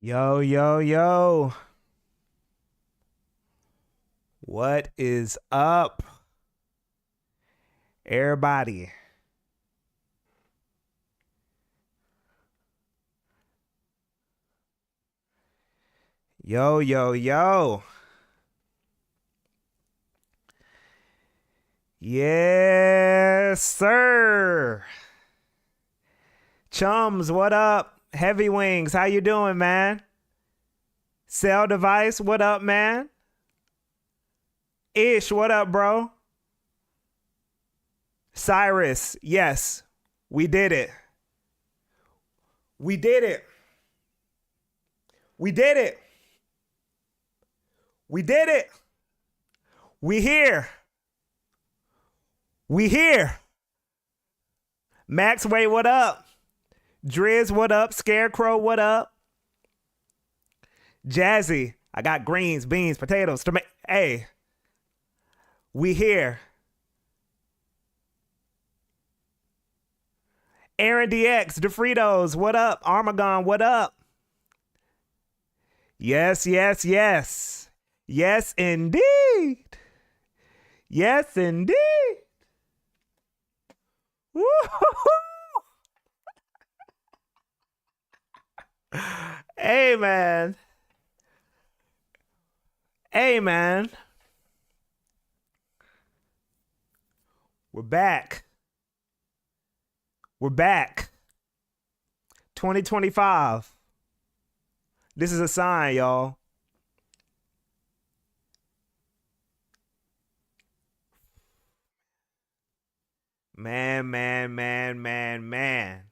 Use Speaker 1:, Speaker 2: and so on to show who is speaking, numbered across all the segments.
Speaker 1: Yo, yo, yo. What is up, everybody? Yo, yo, yo. Yes, sir. Chums, what up? Heavy Wings, how you doing, man? Cell Device, what up, man? Ish, what up, bro? Cyrus, yes, we did it. We did it. We did it. We did it. We here. We here. Maxway, what up? Driz, what up? Scarecrow, what up? Jazzy, I got greens, beans, potatoes, tomato. Hey, we here. Aaron DX, DeFritos, what up? Armagon, what up? Yes, yes, yes. Yes, indeed. Yes, indeed. Woo-hoo-hoo. Hey, man. Hey, man. We're back. We're back. 2025. This is a sign, y'all. Man, man, man, man, man.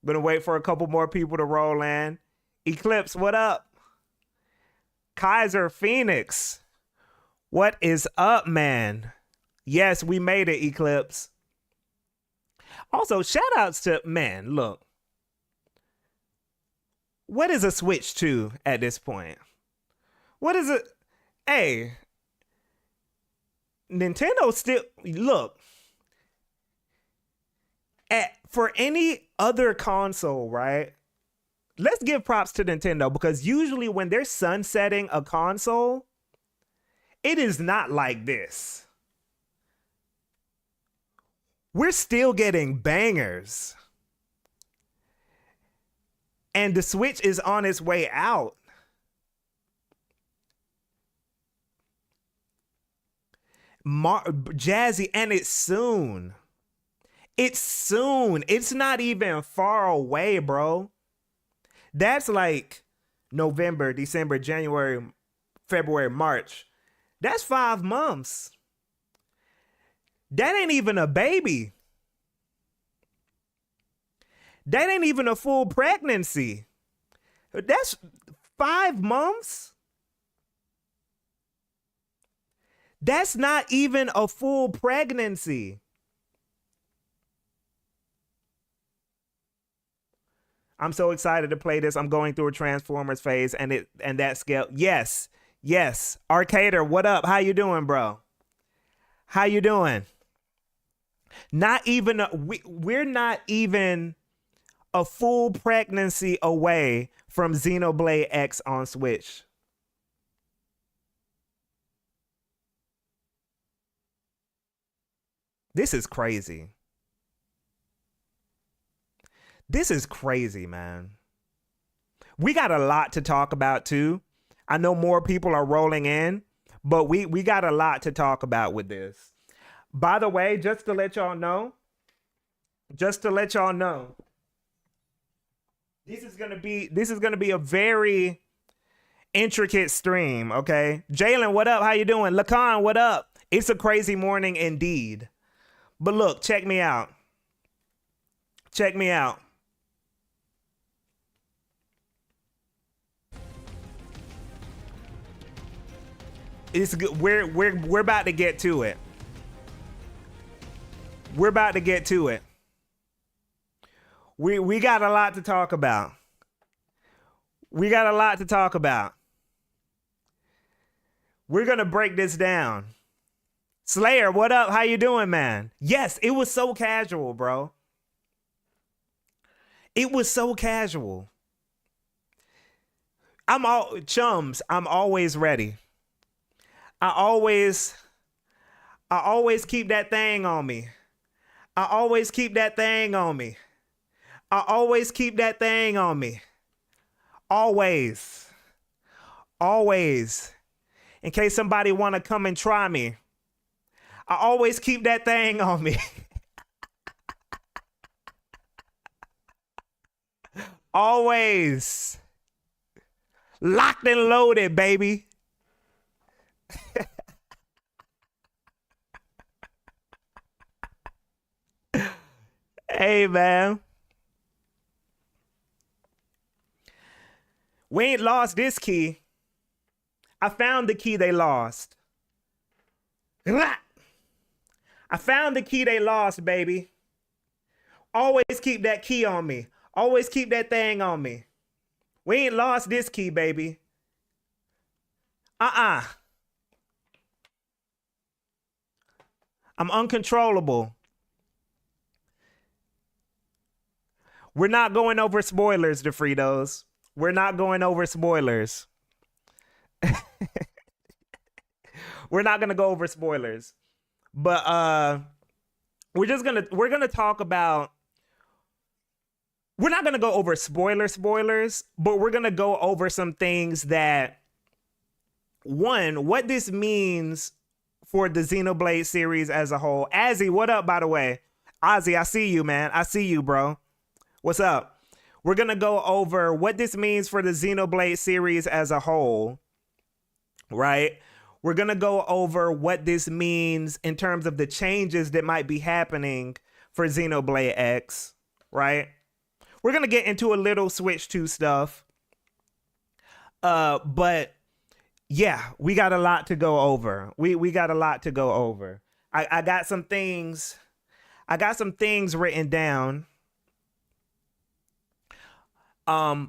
Speaker 1: Gonna wait for a couple more people to roll in. Eclipse, what up? Kaiser Phoenix, what is up, man? Yes, we made it, Eclipse. Also, shout outs to, man, look. What is a Switch 2 at this point? What is it? Hey, Nintendo still, look, for any other console, right? Let's give props to Nintendo because usually when they're sunsetting a console, it is not like this. We're still getting bangers. And the Switch is on its way out. Jazzy, and it's soon. It's soon. It's not even far away, bro. That's like November, December, January, February, March. That's 5 months. That ain't even a baby. That ain't even a full pregnancy. That's 5 months. That's not even a full pregnancy. I'm so excited to play this. I'm going through a Transformers phase and that scale. Yes. Yes. Arcader, what up? How you doing, bro? How you doing? Not even we're not even a full pregnancy away from Xenoblade X on Switch. This is crazy. This is crazy, man. We got a lot to talk about too. I know more people are rolling in, but we got a lot to talk about with this. By the way, just to let y'all know, this is gonna be a very intricate stream, okay? Jalen, what up? How you doing? Lacan, what up? It's a crazy morning indeed. But look, check me out. Check me out. It's good. We're about to get to it. We're about to get to it. We got a lot to talk about. We got a lot to talk about. We're gonna break this down. Slayer, what up? How you doing, man? Yes, it was so casual, bro. It was so casual. I'm all chums. I'm always ready. I always I always keep that thing on me. I always keep that thing on me. I always keep that thing on me. Always. Always. In case somebody want to come and try me. I always keep that thing on me. Always. Locked and loaded, baby. Hey, man. We ain't lost this key. I found the key they lost. I found the key they lost, baby. Always keep that key on me. Always keep that thing on me. We ain't lost this key, baby. I'm uncontrollable. We're not going over spoilers, DeFritos. We're not going over spoilers. We're not gonna go over spoilers. But we're gonna talk about, we're not gonna go over spoilers, but we're gonna go over some things that, one, what this means for the Xenoblade series as a whole. Azzy, what up, by the way? Ozzy, I see you, man. I see you, bro. What's up? We're gonna go over what this means for the Xenoblade series as a whole, right? We're gonna go over what this means in terms of the changes that might be happening for Xenoblade X, right? We're gonna get into a little Switch 2 stuff. But yeah, we got a lot to go over. We got a lot to go over. I got some things. I got some things written down.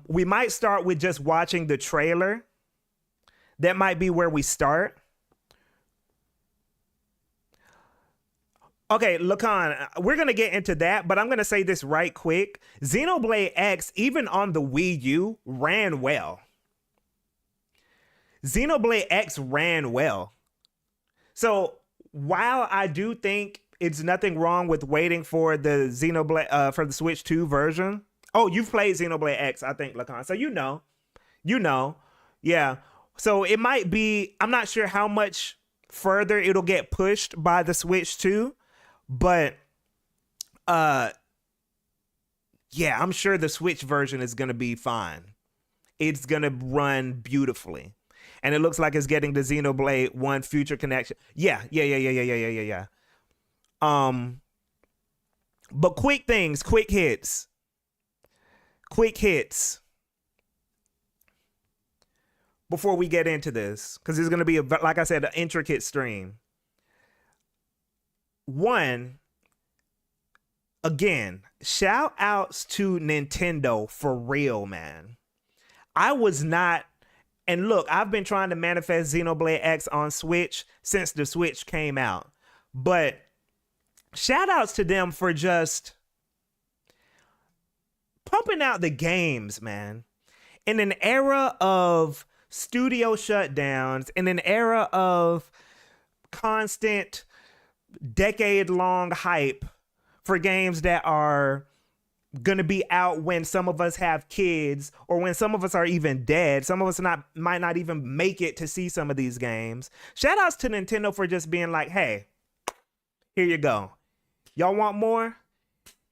Speaker 1: We might start with just watching the trailer. That might be where we start. Okay, Lacan, we're going to get into that, but I'm going to say this right quick. Xenoblade X, even on the Wii U, ran well. Xenoblade X ran well. So while I do think it's nothing wrong with waiting for the Xenoblade, for the Switch 2 version. Oh, you've played Xenoblade X, I think, Lacan. So you know, yeah. So it might be, I'm not sure how much further it'll get pushed by the Switch 2, but yeah, I'm sure the Switch version is gonna be fine. It's gonna run beautifully. And it looks like it's getting the Xenoblade 1 future connection. Yeah. But quick things, quick hits. Before we get into this, because it's going to be, like I said, an intricate stream. One, again, shout outs to Nintendo for real, man. I was not, and look, I've been trying to manifest Xenoblade X on Switch since the Switch came out. But shout outs to them for just pumping out the games, man. In an era of studio shutdowns, in an era of constant decade-long hype for games that are going to be out when some of us have kids, or when some of us are even dead. Some of us might not even make it to see some of these games. Shout outs to Nintendo for just being like, hey, here you go. Y'all want more?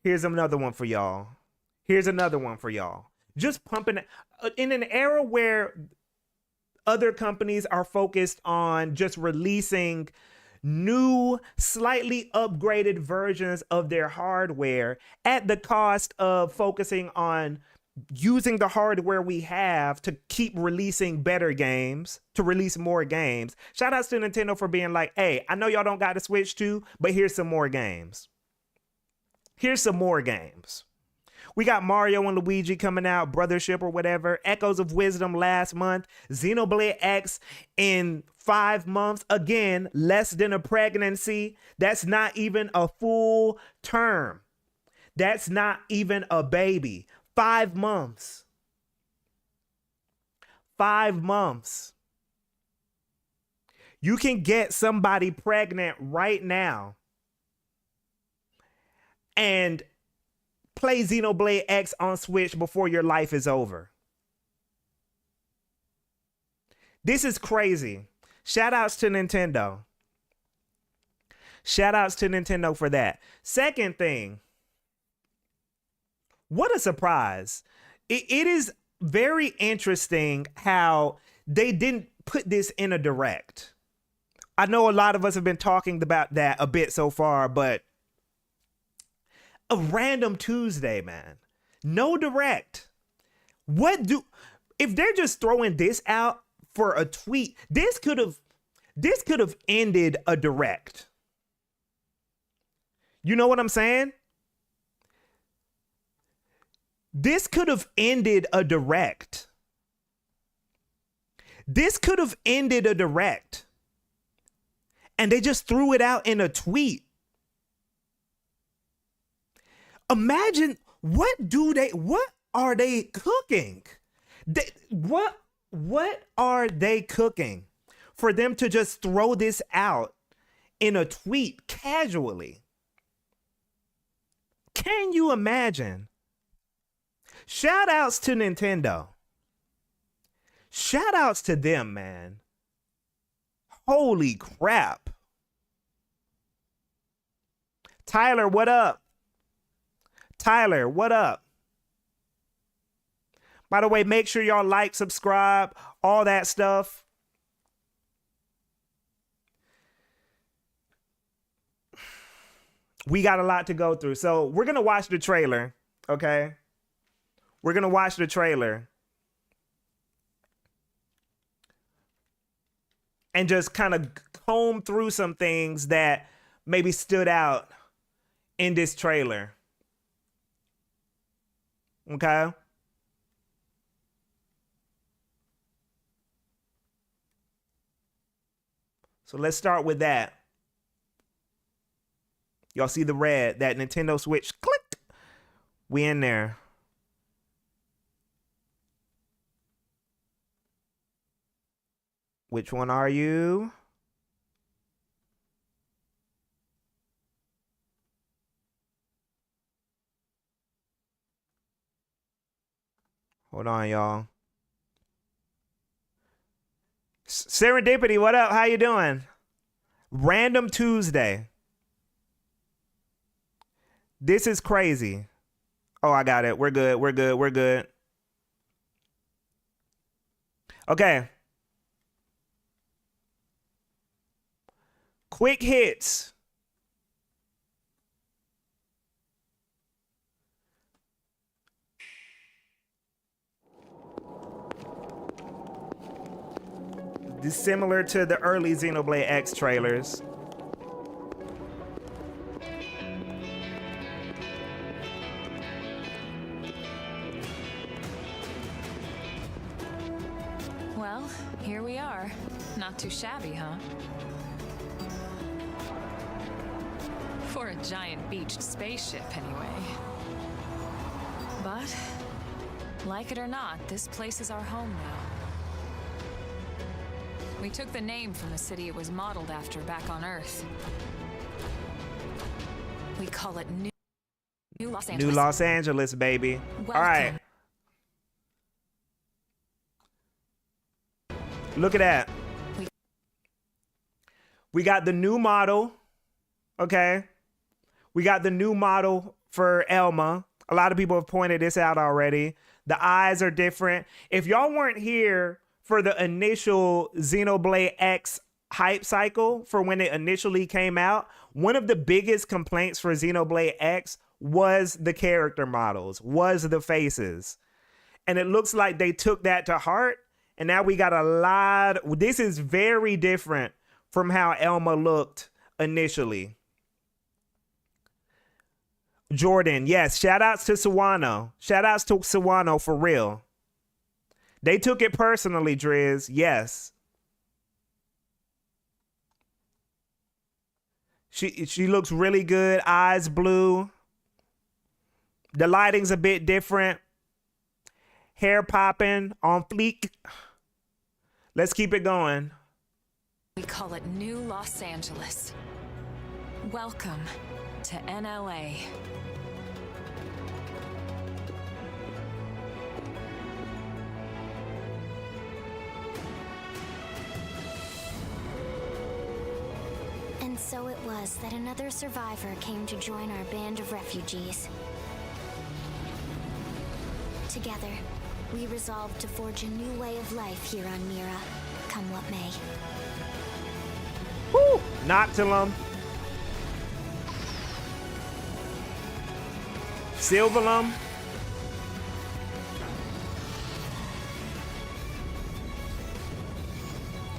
Speaker 1: Here's another one for y'all. Here's another one for y'all. Just pumping it. In an era where other companies are focused on just releasing new, slightly upgraded versions of their hardware at the cost of focusing on using the hardware we have to keep releasing better games, to release more games. Shout outs to Nintendo for being like, hey, I know y'all don't got to Switch 2, but here's some more games. Here's some more games. We got Mario and Luigi coming out, Brothership or whatever, Echoes of Wisdom last month, Xenoblade X in 5 months. Again, less than a pregnancy. That's not even a full term. That's not even a baby. 5 months. 5 months. You can get somebody pregnant right now and play Xenoblade X on Switch before your life is over. This is crazy. Shout outs to Nintendo. Shout outs to Nintendo for that. Second thing, what a surprise. It is very interesting how they didn't put this in a direct. I know a lot of us have been talking about that a bit so far, but a random Tuesday, man. No direct. If they're just throwing this out for a tweet, this could have ended a direct. You know what I'm saying? This could have ended a direct. This could have ended a direct. And they just threw it out in a tweet. Imagine what are they cooking? What are they cooking for them to just throw this out in a tweet casually? Can you imagine? Shout outs to Nintendo. Shout outs to them, man. Holy crap. Tyler, what up? Tyler, what up? By the way, make sure y'all like, subscribe, all that stuff. We got a lot to go through. So we're going to watch the trailer, okay? We're going to watch the trailer. And just kind of comb through some things that maybe stood out in this trailer. Okay? So let's start with that. Y'all see the red, that Nintendo Switch, click. We in there. Which one are you? Hold on, y'all. Serendipity, what up? How you doing? Random Tuesday. This is crazy. Oh, I got it. We're good. We're good. We're good. Okay. Quick hits. This is similar to the early Xenoblade X trailers.
Speaker 2: Well, here we are. Not too shabby, huh? For a giant beached spaceship, anyway. But, like it or not, this place is our home now. We took the name from the city it was modeled after back on Earth. We call it New Los Angeles.
Speaker 1: New Los Angeles, baby.
Speaker 2: Welcome.
Speaker 1: All right. Look at that. We got the new model. Okay. We got the new model for Elma. A lot of people have pointed this out already. The eyes are different. If y'all weren't here for the initial Xenoblade X hype cycle for when it initially came out, one of the biggest complaints for Xenoblade X was the character models, was the faces. And it looks like they took that to heart. And now we got a lot. This is very different from how Elma looked initially. Jordan, yes. Shout outs to Sawano. Shout outs to Sawano for real. They took it personally, Driz. Yes. She looks really good. Eyes blue. The lighting's a bit different. Hair popping on fleek. Let's keep it going.
Speaker 2: We call it New Los Angeles. Welcome to NLA.
Speaker 3: And so it was that another survivor came to join our band of refugees. Together, we resolved to forge a new way of life here on Mira, come what may.
Speaker 1: Woo! Noctilum. Silverlum.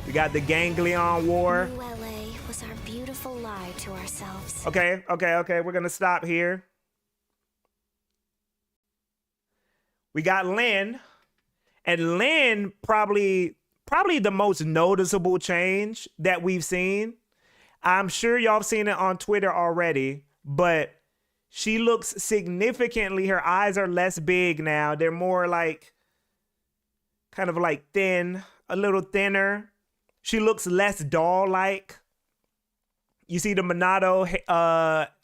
Speaker 1: We got the Ganglion War.
Speaker 3: New LA was our beautiful lie to ourselves.
Speaker 1: Okay. We're gonna stop here. We got Lynn, and Lynn probably the most noticeable change that we've seen. I'm sure y'all have seen it on Twitter already, but she looks significantly, her eyes are less big now. They're more like kind of like thin, a little thinner. She looks less doll-like. You see the Monado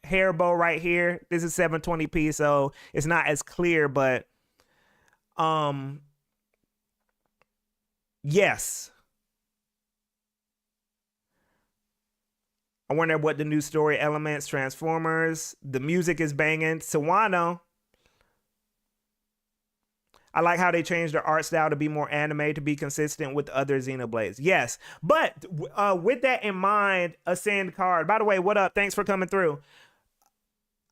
Speaker 1: hair bow right here. This is 720p, so it's not as clear, but yes. I wonder what the new story elements, Transformers. The music is banging. Sawano. I like how they changed their art style to be more anime, to be consistent with other Xenoblades. Yes, but with that in mind, Ascend Card. By the way, what up? Thanks for coming through.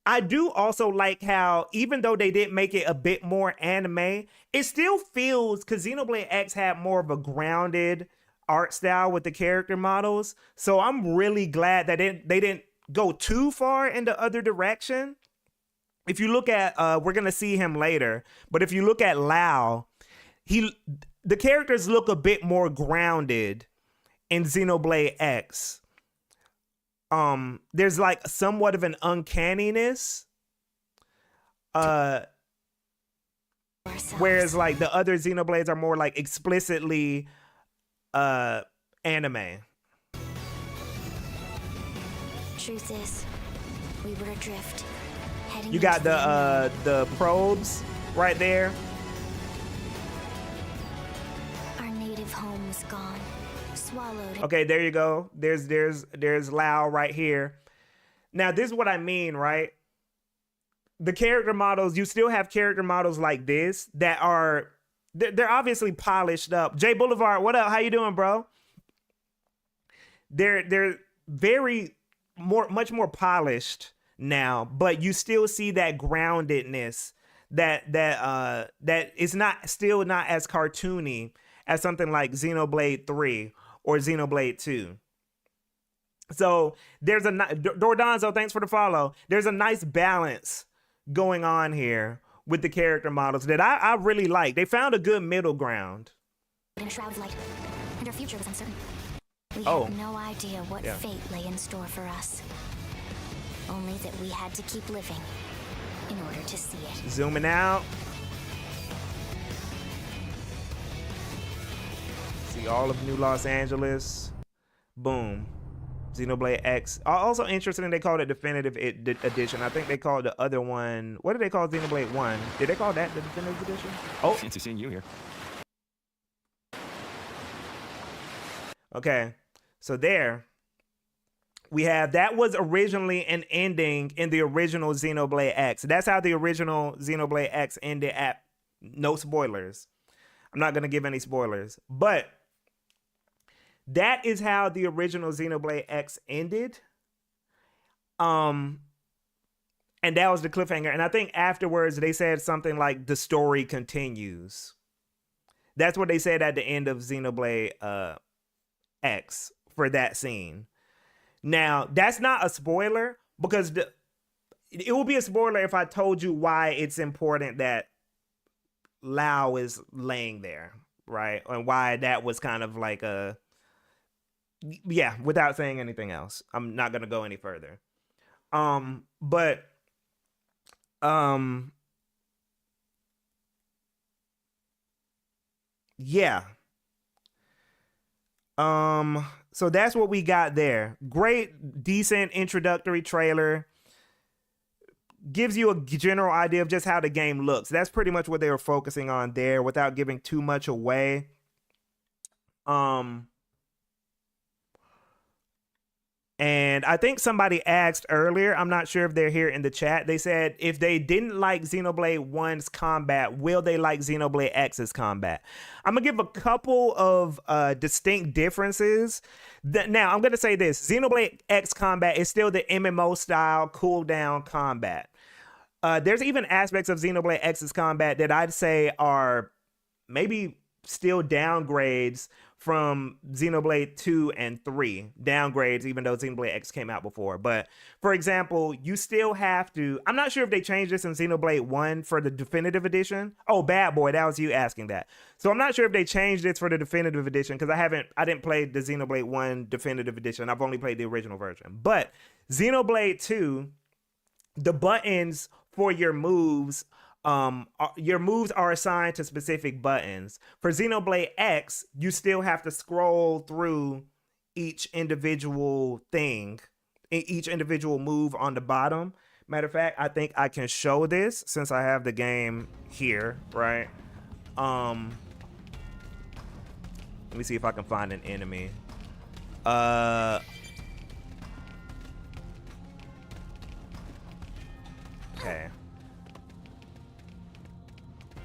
Speaker 1: I do also like how, even though they did make it a bit more anime, it still feels, because Xenoblade X had more of a grounded art style with the character models. So I'm really glad that they didn't go too far in the other direction. If you look at, we're going to see him later, but if you look at Lao, the characters look a bit more grounded in Xenoblade X. There's like somewhat of an uncanniness. Whereas like the other Xenoblades are more like explicitly anime.
Speaker 3: Truth is, we were adrift.
Speaker 1: You got the probes right there.
Speaker 3: Our native home was gone, swallowed.
Speaker 1: Okay, there you go. There's Lao right here. Now, this is what I mean, right? The character models, you still have character models like this that are they're obviously polished up. Jay Boulevard, what up? How you doing, bro? They're very much more polished now, but you still see that groundedness that is still not as cartoony as something like Xenoblade 3 or Xenoblade 2. So there's a Dordonzo, thanks for the follow. There's a nice balance going on here with the character models that I really like. They found a good middle ground.
Speaker 3: In a shroud of light, and our future was uncertain. We
Speaker 1: Oh.
Speaker 3: had no idea what
Speaker 1: Yeah.
Speaker 3: fate lay in store for us. Only that we had to keep living in order to see it.
Speaker 1: Zooming out. See all of New Los Angeles. Boom. Xenoblade X. Also interesting, they called it Definitive Edition. I think they called the other one, what did they call Xenoblade 1? Did they call that the Definitive Edition? Oh.
Speaker 4: Fancy seeing you here.
Speaker 1: Okay. So there we have, that was originally an ending in the original Xenoblade X. That's how the original Xenoblade X ended at, no spoilers. I'm not going to give any spoilers, but that is how the original Xenoblade X ended. And that was the cliffhanger. And I think afterwards they said something like the story continues. That's what they said at the end of Xenoblade X for that scene. Now, that's not a spoiler, because it would be a spoiler if I told you why it's important that Lao is laying there, right? And why that was kind of like a, yeah, without saying anything else. I'm not going to go any further. Yeah. So that's what we got there. Great, decent introductory trailer. Gives you a general idea of just how the game looks. That's pretty much what they were focusing on there without giving too much away. And I think somebody asked earlier, I'm not sure if they're here in the chat, they said if they didn't like Xenoblade 1's combat, will they like Xenoblade X's combat? I'm going to give a couple of distinct differences. Now, I'm going to say this. Xenoblade X combat is still the MMO style cooldown combat. There's even aspects of Xenoblade X's combat that I'd say are maybe still downgrades from Xenoblade 2 and 3. Downgrades, even though Xenoblade X came out before. But, for example, you still have to... I'm not sure if they changed this in Xenoblade 1 for the Definitive Edition. Oh, Bad Boy, that was you asking that. So I'm not sure if they changed this for the Definitive Edition, because I didn't play the Xenoblade 1 Definitive Edition. I've only played the original version. But Xenoblade 2, the buttons for your moves are assigned to specific buttons. For Xenoblade X, you still have to scroll through each individual thing, each individual move on the bottom. Matter of fact, I think I can show this since I have the game here, right? Let me see if I can find an enemy. Okay.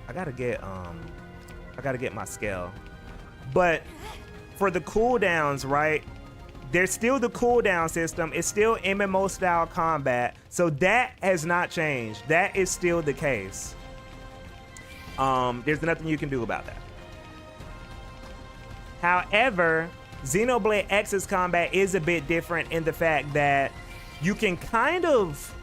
Speaker 1: I gotta get my scale. But for the cooldowns, right? There's still the cooldown system. It's still MMO style combat. So that has not changed. That is still the case. There's nothing you can do about that. However, Xenoblade X's combat is a bit different in the fact that you can kind of...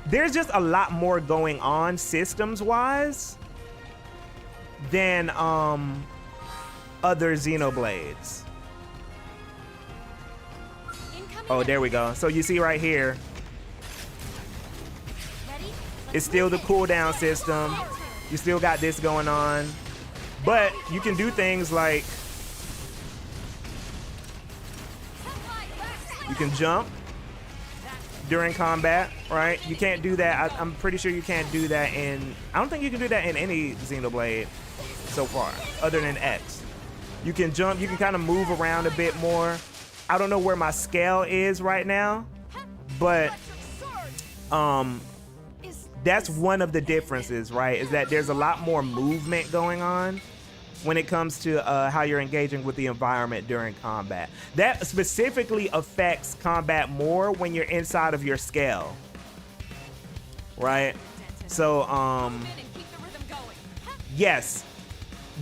Speaker 1: There's just a lot more going on systems-wise than other Xenoblades. Oh, there we go. So you see right here, it's still the cooldown system. You still got this going on. But you can do things like you can jump during combat, right? You can't do that. I'm pretty sure you can't do that in... I don't think you can do that in any Xenoblade so far, other than X. You can jump. You can kind of move around a bit more. I don't know where my scale is right now, but that's one of the differences, right? Is that there's a lot more movement going on when it comes to how you're engaging with the environment during combat. That specifically affects combat more when you're inside of your scale, right? So, yes,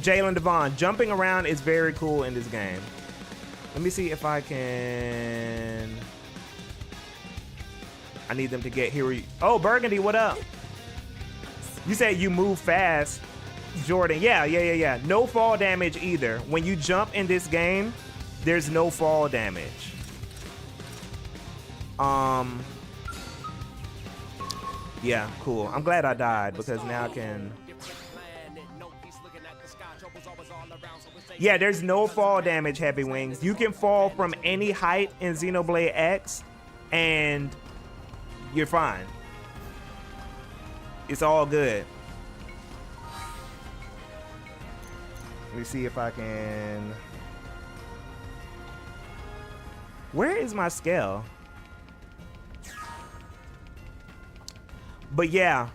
Speaker 1: Jalen Devon, jumping around is very cool in this game. Let me see if I can... I need them to get here. Oh, Burgundy, what up? You said you move fast. Jordan, yeah. No fall damage either. When you jump in this game, there's no fall damage. Yeah, cool. I'm glad I died because now I can... Yeah, there's no fall damage, Heavy Wings. You can fall from any height in Xenoblade X and you're fine. It's all good. Let me see if I can... Where is my scale? But yeah.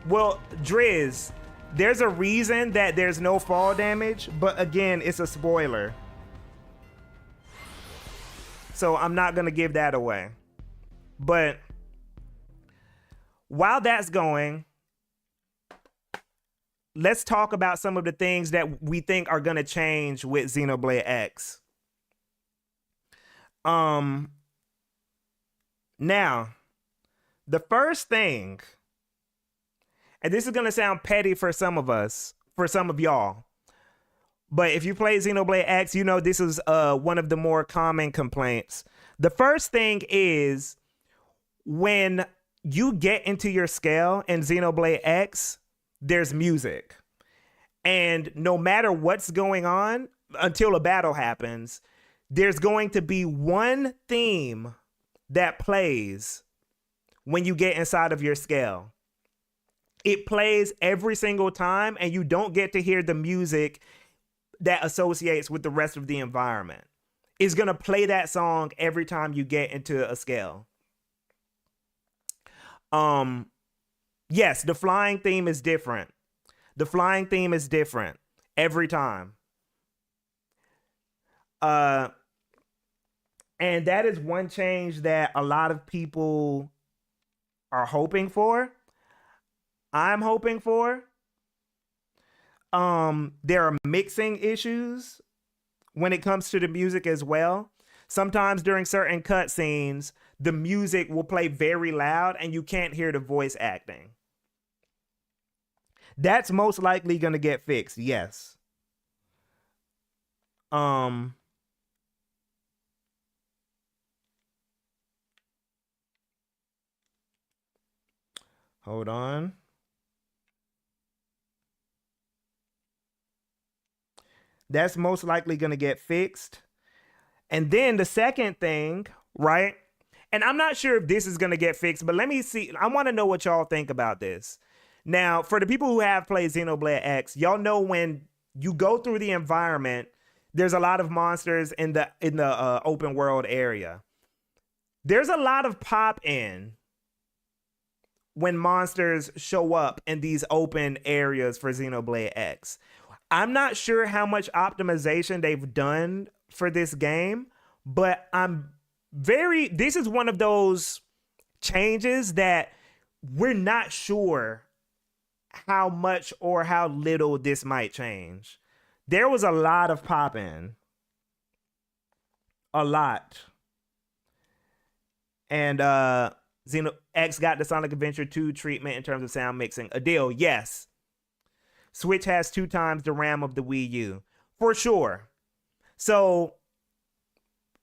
Speaker 1: Well, Driz, there's a reason that there's no fall damage, but again, it's a spoiler. So I'm not gonna give that away. But while that's going, let's talk about some of the things that we think are gonna change with Xenoblade X. Now, the first thing, and this is gonna sound petty for some of us, for some of y'all, but if you play Xenoblade X, you know this is one of the more common complaints. The first thing is when you get into your scale in Xenoblade X, there's music. And no matter what's going on until a battle happens, there's going to be one theme that plays when you get inside of your scale. It plays every single time, and you don't get to hear the music that associates with the rest of the environment. It's going to play that song every time you get into a scale. Yes, the flying theme is different. The flying theme is different every time. And that is one change that a lot of people are hoping for. I'm hoping for. There are mixing issues when it comes to the music as well. Sometimes during certain cutscenes, the music will play very loud and you can't hear the voice acting. That's most likely going to get fixed, yes. Hold on. That's most likely going to get fixed. And then the second thing, right? And I'm not sure if this is going to get fixed, but let me see. I want to know what y'all think about this. Now, for the people who have played Xenoblade X, y'all know when you go through the environment, there's a lot of monsters in the open world area. There's a lot of pop-in when monsters show up in these open areas for Xenoblade X. I'm not sure how much optimization they've done for this game, but this is one of those changes that we're not sure how much or how little this might change. There was a lot of pop-in. A lot. And Xeno X got the Sonic Adventure 2 treatment in terms of sound mixing. A deal, yes. Switch has 2 times the RAM of the Wii U. For sure. So,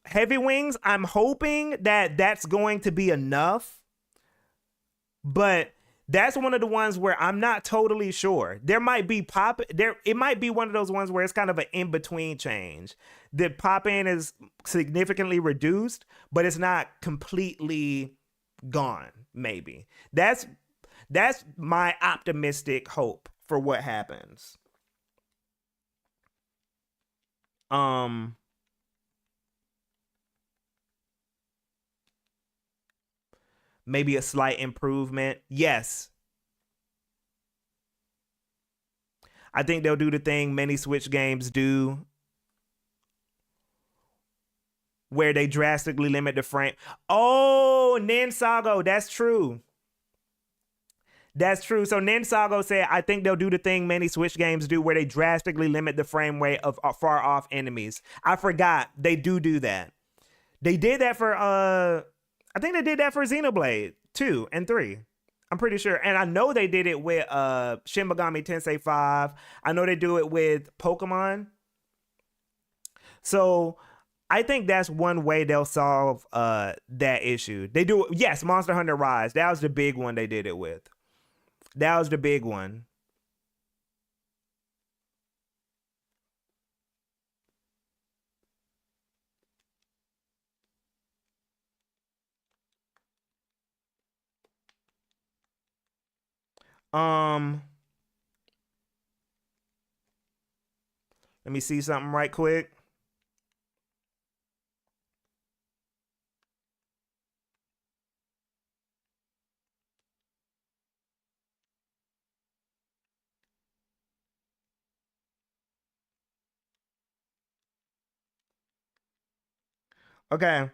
Speaker 1: Heavy Wings, I'm hoping that that's going to be enough. But that's one of the ones where I'm not totally sure. There might be it might be one of those ones where it's kind of an in-between change. The pop-in is significantly reduced, but it's not completely gone, maybe. That's my optimistic hope for what happens. Maybe a slight improvement. Yes. I think they'll do the thing many Switch games do, where they drastically limit the frame. Oh, Ninsago, that's true. That's true. So Ninsago said, I think they'll do the thing many Switch games do where they drastically limit the frame rate of far off enemies. I forgot. They do that. They did that for, I think they did that for Xenoblade 2 and 3. I'm pretty sure. And I know they did it with Shin Megami Tensei 5. I know they do it with Pokemon. So I think that's one way they'll solve that issue. They do it. Yes, Monster Hunter Rise. That was the big one they did it with. That was the big one. Let me see something right quick. Okay.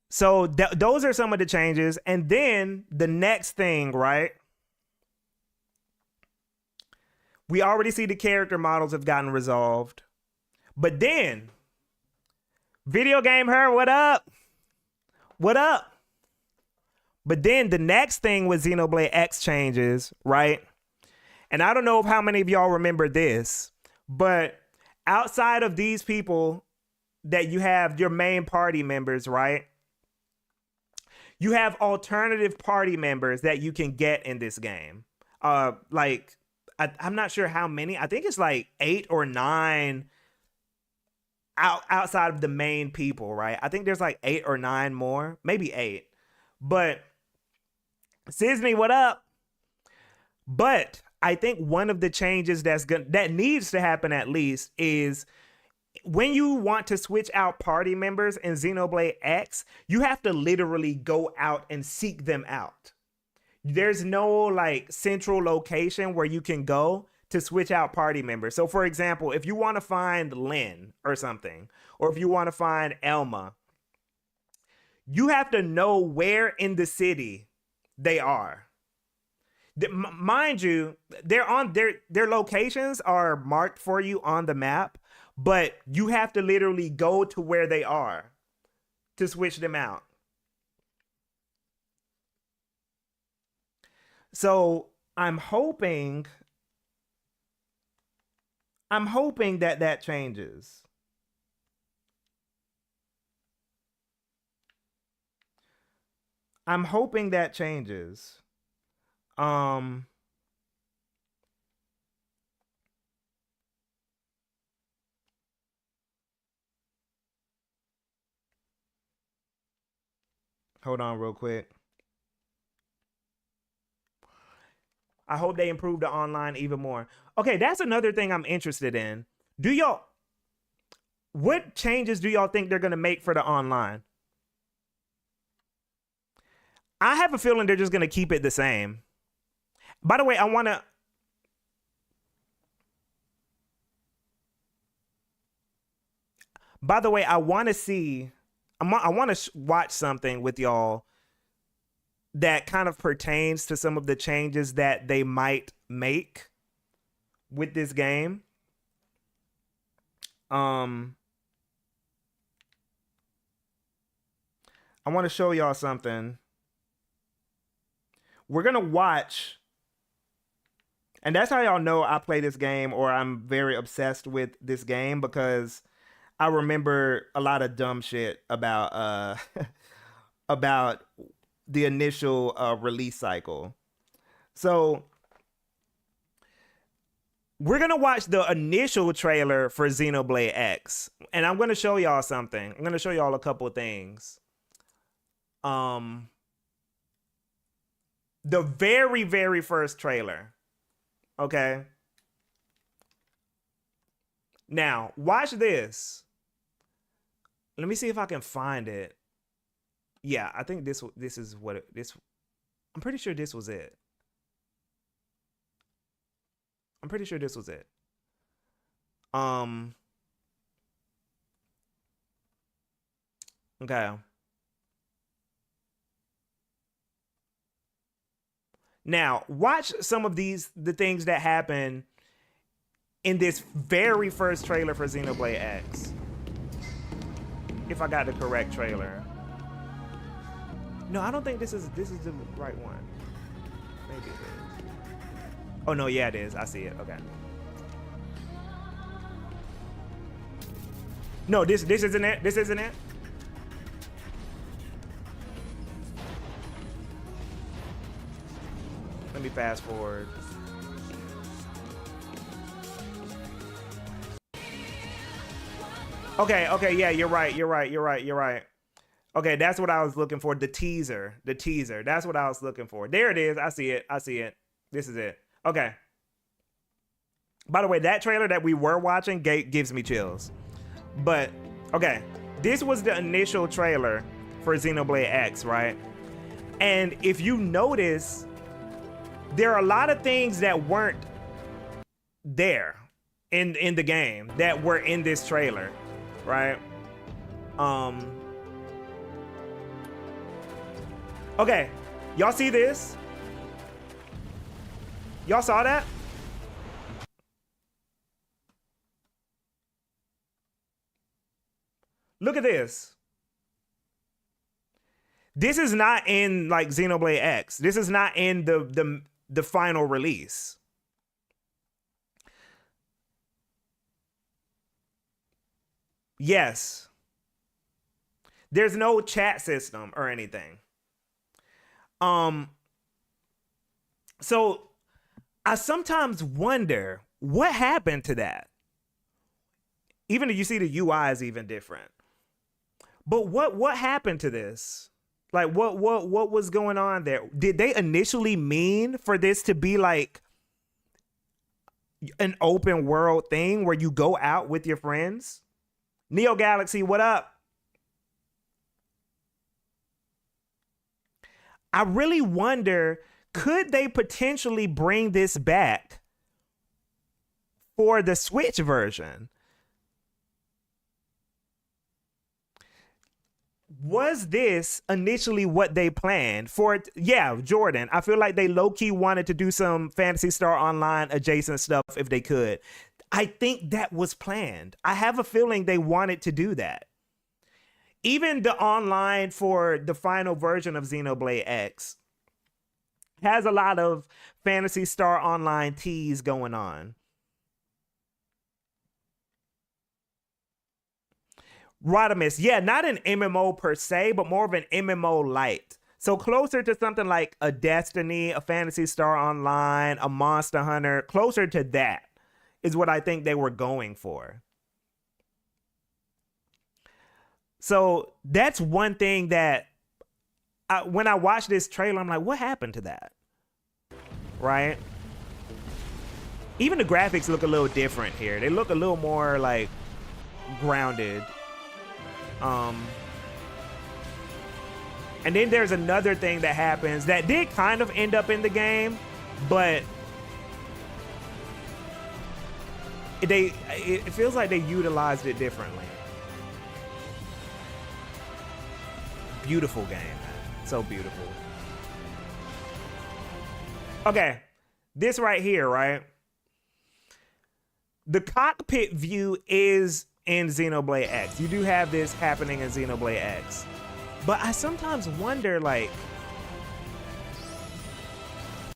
Speaker 1: So those are some of the changes. And then the next thing, right? We already see the character models have gotten resolved. But then, Video Game Her, what up? What up? But then the next thing with Xenoblade X changes, right? And I don't know if how many of y'all remember this, but outside of these people that you have, your main party members, right? You have alternative party members that you can get in this game. Like I'm not sure how many. I think it's like 8 or 9 outside of the main people, right? I think there's like 8 or 9 more, maybe 8. But Sisney, what up? But I think one of the changes that needs to happen at least is when you want to switch out party members in Xenoblade X, you have to literally go out and seek them out. There's no like central location where you can go to switch out party members. So for example, if you want to find Lynn or something, or if you want to find Elma, you have to know where in the city they are. Mind you, they're on their locations are marked for you on the map, but you have to literally go to where they are to switch them out. So I'm hoping that changes. I'm hoping that changes. Hold on real quick. I hope they improve the online even more. Okay, that's another thing I'm interested in. What changes do y'all think they're going to make for the online? I have a feeling they're just going to keep it the same. By the way, I want to see, I want to watch something with y'all that kind of pertains to some of the changes that they might make with this game. I want to show y'all something. We're going to watch, and that's how y'all know I play this game or I'm very obsessed with this game, because I remember a lot of dumb shit about about the initial release cycle. So we're going to watch the initial trailer for Xenoblade X, and I'm going to show y'all something. I'm going to show y'all a couple of things. The very, very first trailer. Okay. Now, watch this. Let me see if I can find it. Yeah, I think this is what I'm pretty sure this was it. I'm pretty sure this was it. Okay. Now, watch some of the things that happen in this very first trailer for Xenoblade X. If I got the correct trailer. No, I don't think this is the right one. Maybe it is. Oh no, yeah it is. I see it. Okay. No, this isn't it. This isn't it. Let me fast forward. Okay, yeah, you're right. Okay, that's what I was looking for. The teaser. That's what I was looking for. There it is. I see it. This is it. Okay. By the way, that trailer that we were watching gives me chills. But, okay. This was the initial trailer for Xenoblade X, right? And if you notice, there are a lot of things that weren't there in the game that were in this trailer, right? Okay, y'all see this? Y'all saw that? Look at this. This is not in like Xenoblade X. This is not in the final release. Yes. There's no chat system or anything. Um, so I sometimes wonder what happened to that. Even if you see the UI is even different. But what happened to this? Like what was going on there? Did they initially mean for this to be like an open world thing where you go out with your friends? Neo Galaxy, what up? I really wonder, could they potentially bring this back for the Switch version? Was this initially what they planned for it? Yeah, Jordan, I feel like they low-key wanted to do some Phantasy Star Online adjacent stuff if they could. I think that was planned. I have a feeling they wanted to do that. Even the online for the final version of Xenoblade X has a lot of Phantasy Star Online teas going on. Rodimus, yeah, not an MMO per se, but more of an MMO light. So closer to something like a Destiny, a Phantasy Star Online, a Monster Hunter, closer to that is what I think they were going for. So that's one thing that when I watched this trailer, I'm like, what happened to that? Right? Even the graphics look a little different here. They look a little more like grounded. And then there's another thing that happens that did kind of end up in the game, but it feels like they utilized it differently. Beautiful game, man. So beautiful. Okay, this right here, right? The cockpit view is in Xenoblade X. You do have this happening in Xenoblade X. But I sometimes wonder, like,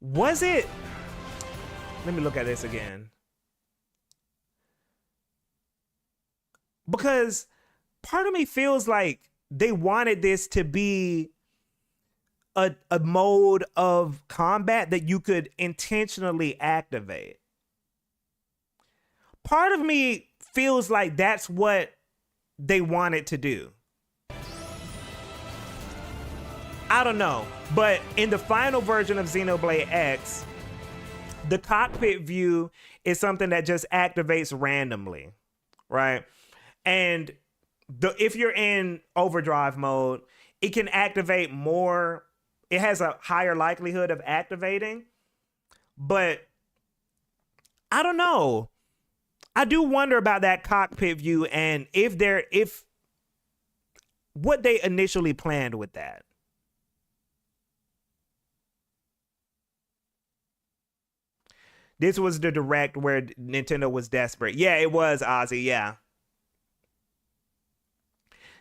Speaker 1: was it? Let me look at this again. Because part of me feels like they wanted this to be a mode of combat that you could intentionally activate. Part of me feels like that's what they wanted to do. I don't know, but in the final version of Xenoblade X, the cockpit view is something that just activates randomly, right? And if you're in overdrive mode, it can activate more. It has a higher likelihood of activating, but I don't know. I do wonder about that cockpit view and if what they initially planned with that. This was the direct where Nintendo was desperate. Yeah, it was, Ozzy. Yeah.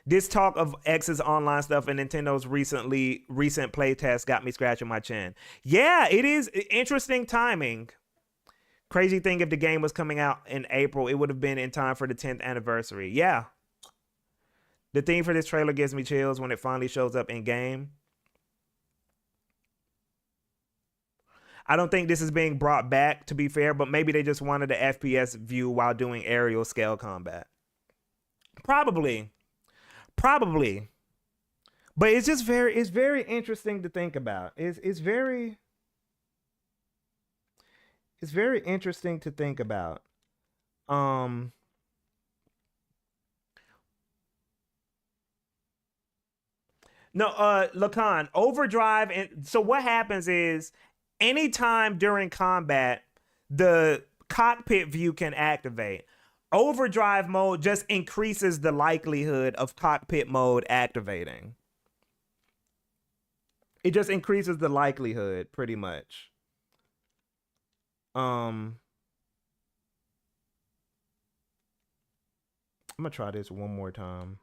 Speaker 1: This talk of X's online stuff and Nintendo's recent playtest got me scratching my chin. Yeah, it is interesting timing. Crazy thing, if the game was coming out in April, it would have been in time for the 10th anniversary. Yeah. The theme for this trailer gives me chills when it finally shows up in game. I don't think this is being brought back, to be fair, but maybe they just wanted the FPS view while doing aerial scale combat. Probably. But it's just very interesting to think about. It's very interesting to think about. No, Lacan, overdrive, and so what happens is anytime during combat, the cockpit view can activate. Overdrive mode just increases the likelihood of cockpit mode activating. It just increases the likelihood pretty much. I'm gonna try this one more time.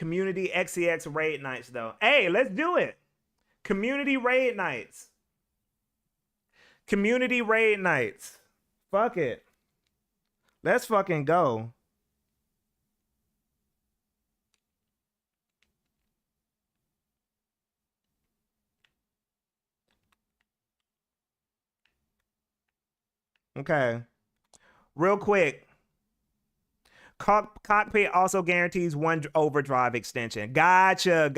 Speaker 1: Community XCX raid nights though. Hey, let's do it. Community raid nights. Community raid nights. Fuck it. Let's fucking go. Okay. Real quick. Cockpit also guarantees 1 overdrive extension. Gotcha.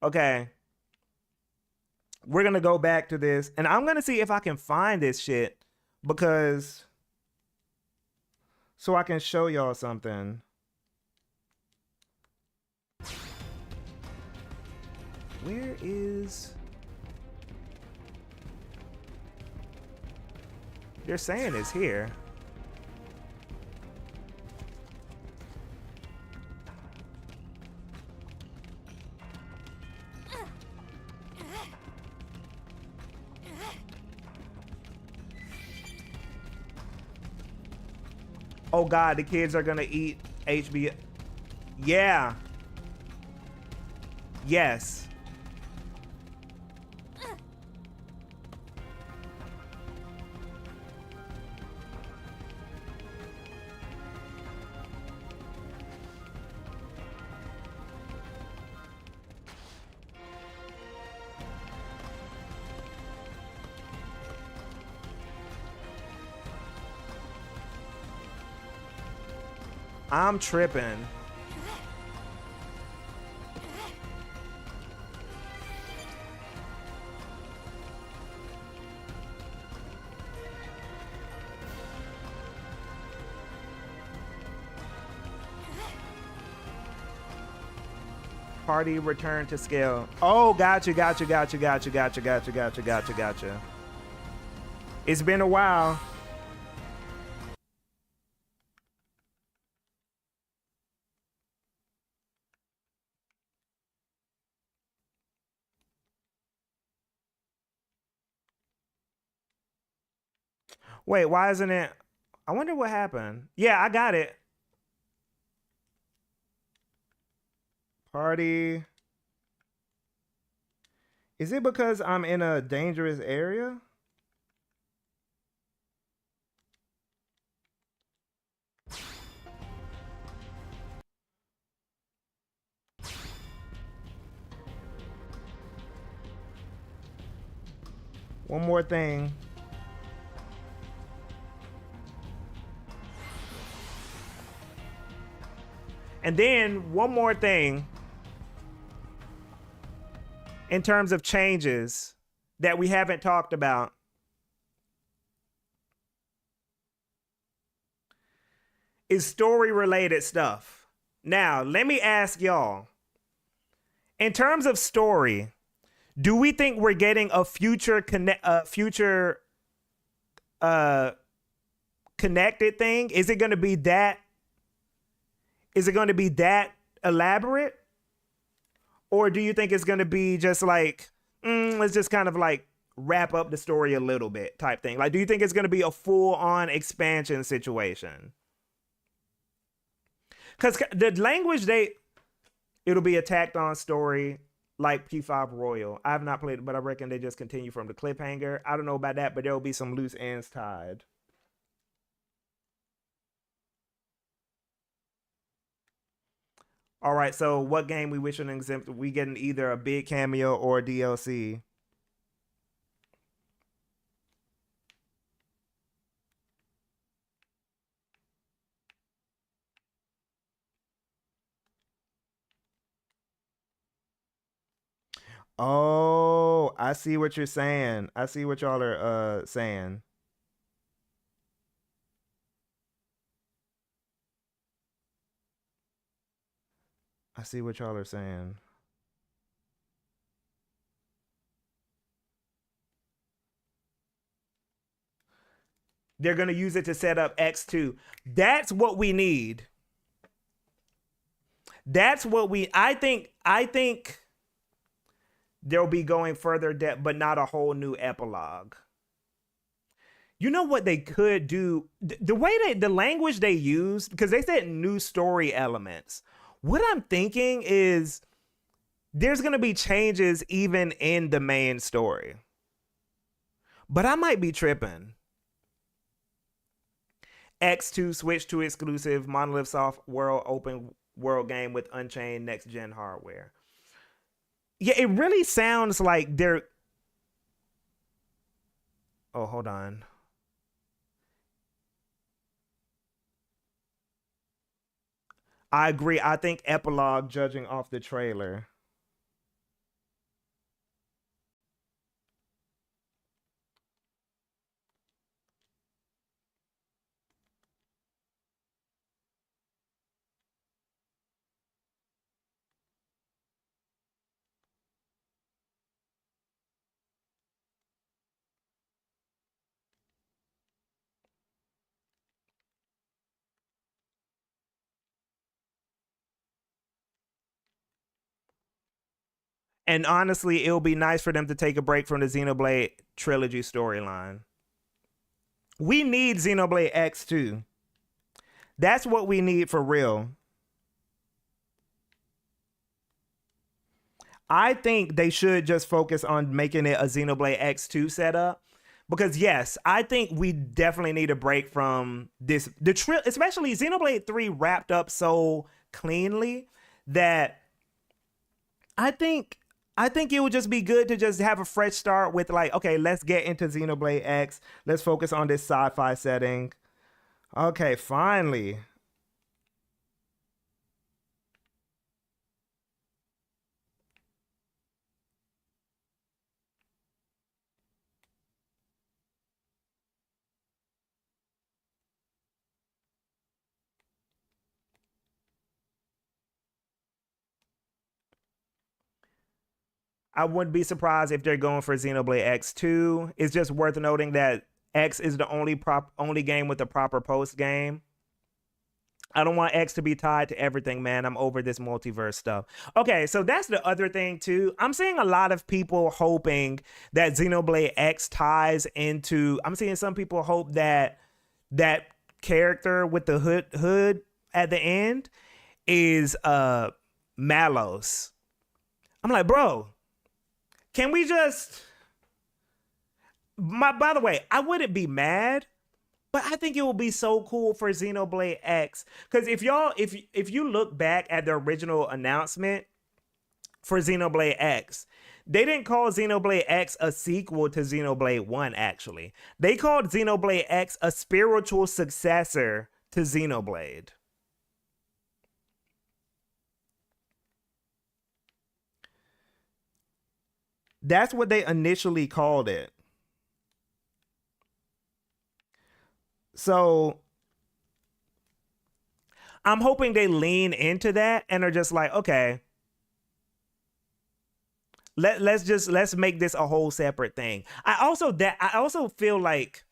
Speaker 1: Okay. We're going to go back to this. And I'm going to see if I can find this shit. Because... so I can show y'all something. Where is... they're saying it's here. Oh God, the kids are gonna eat HBO. Yeah. Yes. I'm tripping. Party return to scale. Oh, gotcha. It's been a while. Wait, why isn't it? I wonder what happened. Yeah, I got it. Party. Is it because I'm in a dangerous area? One more thing. And then one more thing in terms of changes that we haven't talked about. Is story related stuff. Now, let me ask y'all. In terms of story, do we think we're getting a future connected thing? Is it going to be that? Is it going to be that elaborate? Or do you think it's going to be just like, let's just kind of like wrap up the story a little bit type thing? Like, do you think it's going to be a full-on expansion situation? Because the language, it'll be a tacked-on story like P5 Royal. I have not played it, but I reckon they just continue from the cliffhanger. I don't know about that, but there will be some loose ends tied. All right, so what game we wish an exempt? We getting either a big cameo or a DLC. Oh, I see what you're saying. I see what y'all are saying. I see what y'all are saying. They're going to use it to set up X2. That's what we need. That's what I think they'll be going further depth, but not a whole new epilogue. You know what they could do? The way the language they use, because they said new story elements. What I'm thinking is there's gonna be changes even in the main story. But I might be tripping. X2 Switch 2 exclusive Monolith Soft World open world game with Unchained next gen hardware. Yeah, it really sounds like they're. Oh, hold on. I agree. I think epilogue, judging off the trailer. And honestly, it'll be nice for them to take a break from the Xenoblade trilogy storyline. We need Xenoblade X too. That's what we need for real. I think they should just focus on making it a Xenoblade X2 setup. Because yes, I think we definitely need a break from this. Especially Xenoblade 3 wrapped up so cleanly that I think I think it would just be good to just have a fresh start with like, okay, let's get into Xenoblade X. Let's focus on this sci-fi setting. Okay, finally. I wouldn't be surprised if they're going for Xenoblade X2. It's just worth noting that X is the only game with a proper post game. I don't want X to be tied to everything, man. I'm over this multiverse stuff. Okay, so that's the other thing too. I'm seeing a lot of people hoping that Xenoblade X ties into. I'm seeing some people hope that that character with the hood at the end is Malos. I'm like, bro, can we just by the way, I wouldn't be mad, but I think it will be so cool for Xenoblade X. Because if you look back at the original announcement for Xenoblade X, they didn't call Xenoblade X a sequel to Xenoblade 1, actually. They called Xenoblade X a spiritual successor to Xenoblade. That's what they initially called it. So I'm hoping they lean into that and are just like, okay, let's make this a whole separate thing. I also feel like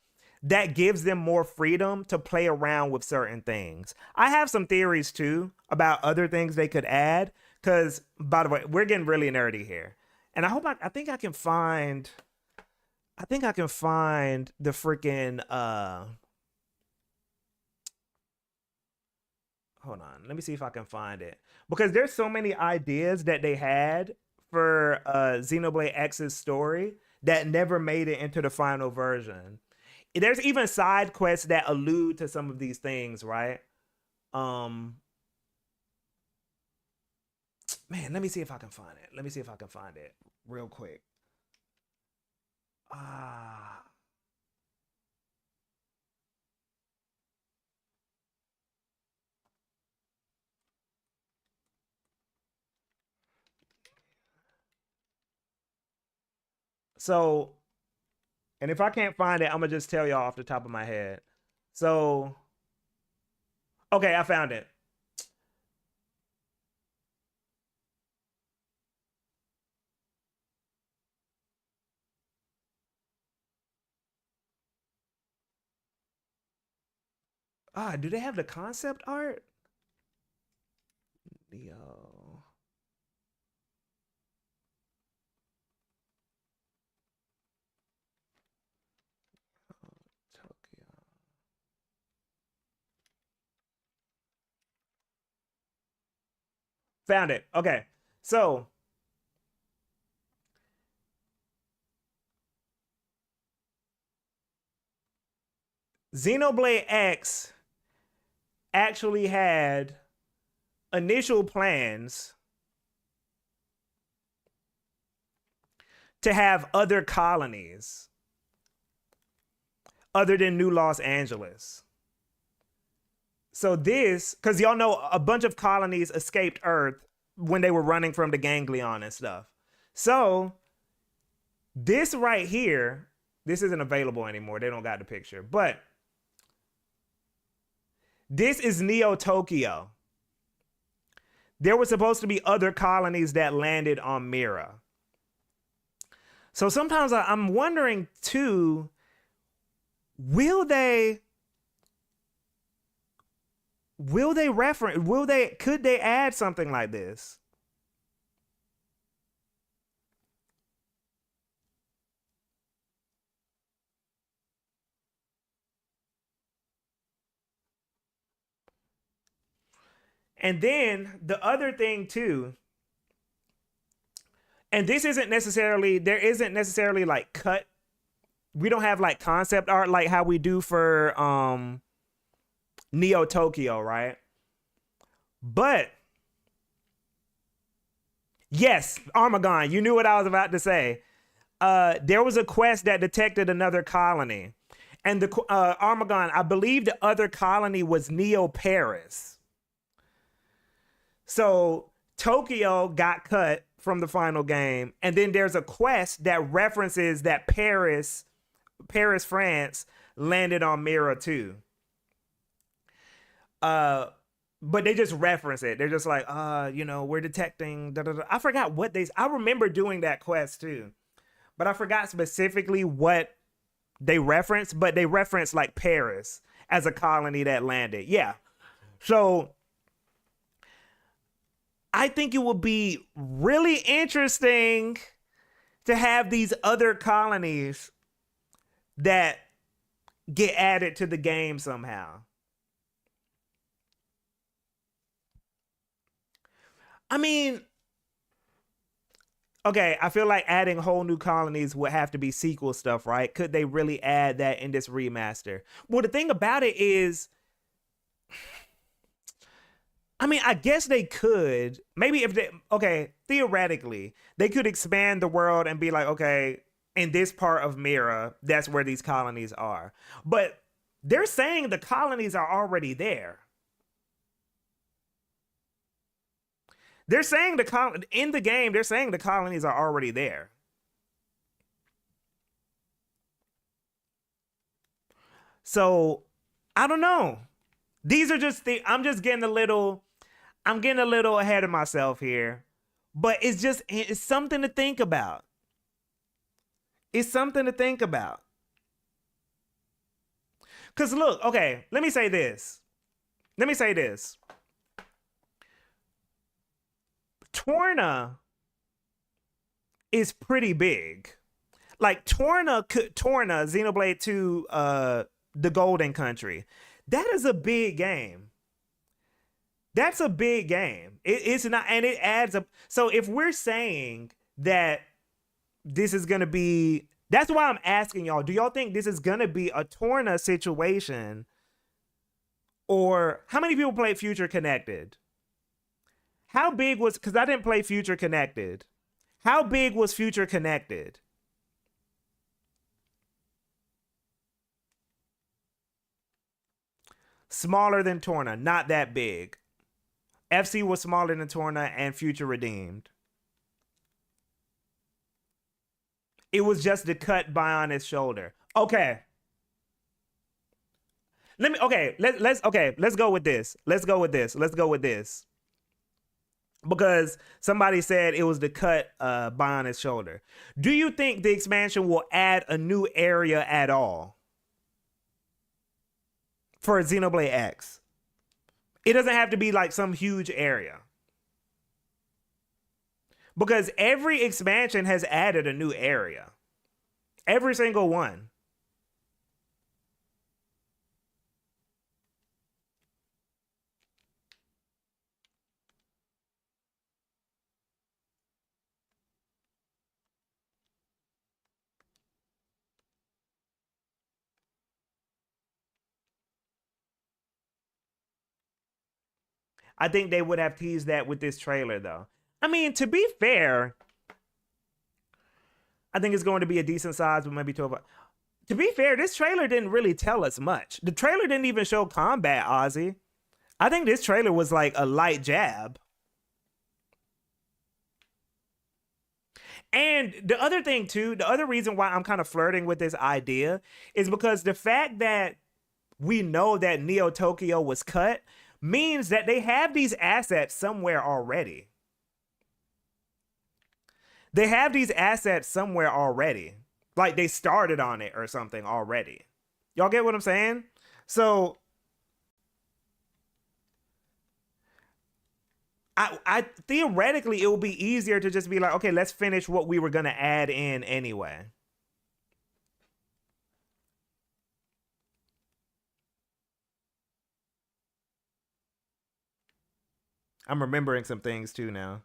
Speaker 1: that gives them more freedom to play around with certain things. I have some theories too about other things they could add. Cause by the way, we're getting really nerdy here. And I think I can find the freaking hold on. Let me see if I can find it. Because there's so many ideas that they had for Xenoblade X's story that never made it into the final version. There's even side quests that allude to some of these things, right? Um Man, let me see if I can find it. Let me see if I can find it real quick. Ah. So, and if I can't find it, I'm gonna just tell y'all off the top of my head. So, okay, I found it. Ah, do they have the concept art? Yo. Found it. Okay. So Xenoblade X actually had initial plans to have other colonies other than New Los Angeles. So this, because y'all know a bunch of colonies escaped Earth when they were running from the ganglion and stuff. So this right here, this isn't available anymore. They don't got the picture, but this is Neo Tokyo. There were supposed to be other colonies that landed on Mira. So sometimes I'm wondering too, could they add something like this? And then the other thing too, and there isn't necessarily like cut. We don't have like concept art like how we do for Neo Tokyo, right? But yes, Armagon, you knew what I was about to say. There was a quest that detected another colony. And the Armagon, I believe the other colony was Neo Paris. So Tokyo got cut from the final game, and then there's a quest that references that Paris, France, landed on Mira too. But they just reference it. They're just like, we're detecting. Da, da, da. I forgot what I remember doing that quest too, but I forgot specifically what they referenced. But they referenced like Paris as a colony that landed. Yeah. So I think it would be really interesting to have these other colonies that get added to the game somehow. I mean, okay, I feel like adding whole new colonies would have to be sequel stuff, right? Could they really add that in this remaster? Well, the thing about it is, I mean, I guess they could. Maybe theoretically, they could expand the world and be like, okay, in this part of Mira, that's where these colonies are. But they're saying the colonies are already there. They're saying in the game, they're saying the colonies are already there. So I don't know. These are just I'm getting a little ahead of myself here. But it's something to think about. It's something to think about. Because look, okay, let me say this. Torna is pretty big. Like Torna, Xenoblade 2, the Golden Country. That is a big game. That's a big game. It's not, and it adds up. So if we're saying that this is gonna be, that's why I'm asking y'all, do y'all think this is gonna be a Torna situation? Or how many people played Future Connected? How big was, because I didn't play Future Connected. How big was Future Connected? Smaller than Torna, not that big. FC was smaller than Torna and Future Redeemed. It was just the cut Bionis shoulder. Okay. Let's go with this. Let's go with this. Because somebody said it was the cut Bionis shoulder. Do you think the expansion will add a new area at all for Xenoblade X? It doesn't have to be like some huge area. Because every expansion has added a new area. Every single one. I think they would have teased that with this trailer, though. I mean, to be fair, I think it's going to be a decent size, but maybe 12. To be fair, this trailer didn't really tell us much. The trailer didn't even show combat, Ozzy. I think this trailer was like a light jab. And the other thing, too, the other reason why I'm kind of flirting with this idea is because the fact that we know that Neo Tokyo was cut means that they have these assets somewhere already. They have these assets somewhere already. Like they started on it or something already. Y'all get what I'm saying? So I theoretically it would be easier to just be like, okay, let's finish what we were gonna add in anyway. I'm remembering some things too now.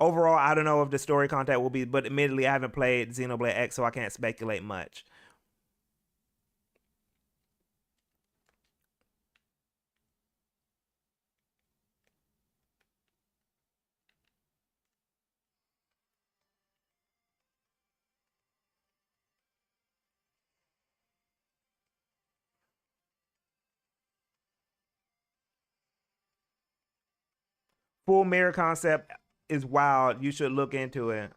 Speaker 1: Overall, I don't know if the story content will be, but admittedly, I haven't played Xenoblade X, so I can't speculate much. Full mirror concept is wild. You should look into it.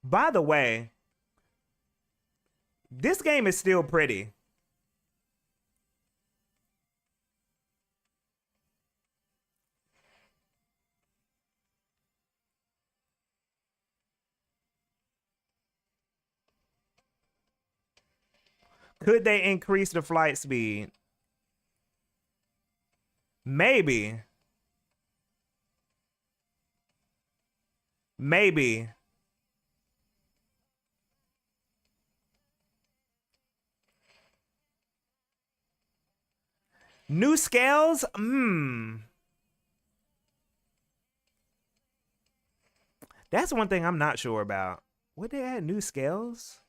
Speaker 1: By the way, this game is still pretty. Could they increase the flight speed? Maybe. Maybe. New scales? That's one thing I'm not sure about. Would they add new scales?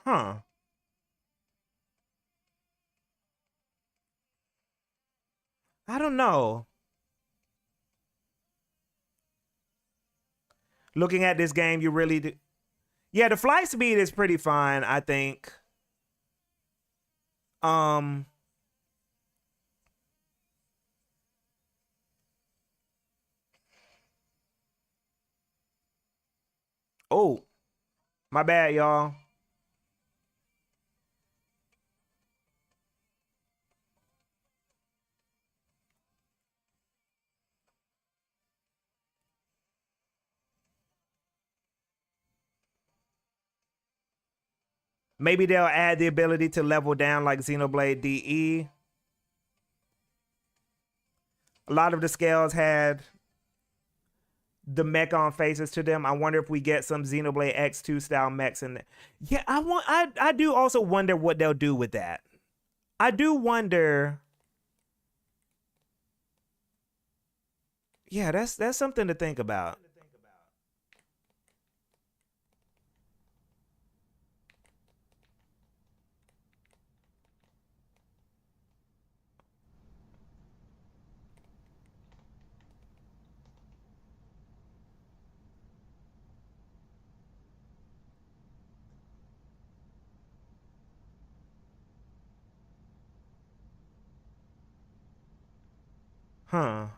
Speaker 1: Huh. I don't know. Looking at this game, you really do. Yeah, the flight speed is pretty fine, I think. Um. Oh, my bad, y'all. Maybe they'll add the ability to level down like Xenoblade DE. A lot of the scales had the mech on faces to them. I wonder if we get some Xenoblade X2 style mechs in there. Yeah, I do also wonder what they'll do with that. I do wonder. Yeah, that's something to think about. Huh.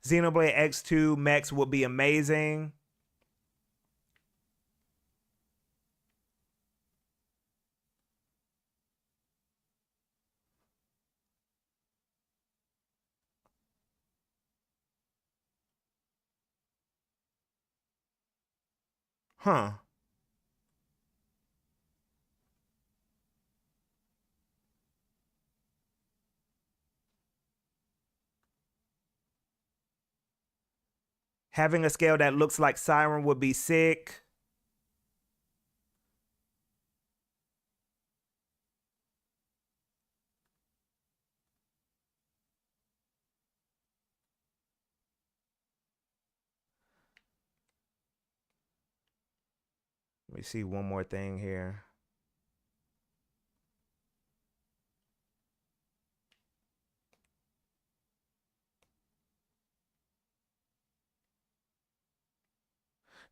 Speaker 1: Xenoblade X2 mechs would be amazing. Huh. Having a scale that looks like Siren would be sick. Let me see one more thing here.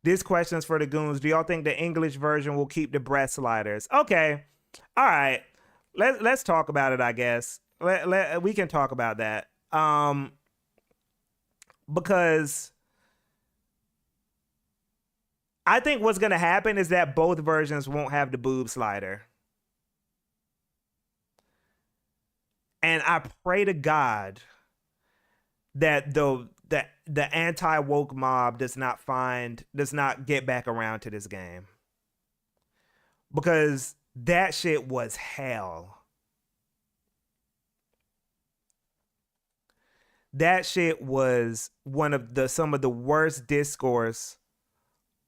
Speaker 1: This question's for the goons. Do y'all think the English version will keep the breath sliders? Okay. All right. Let's talk about it, I guess. We can talk about that. Because I think what's going to happen is that both versions won't have the boob slider. And I pray to God that the anti-woke mob does not get back around to this game. Because that shit was hell. That shit was some of the worst discourse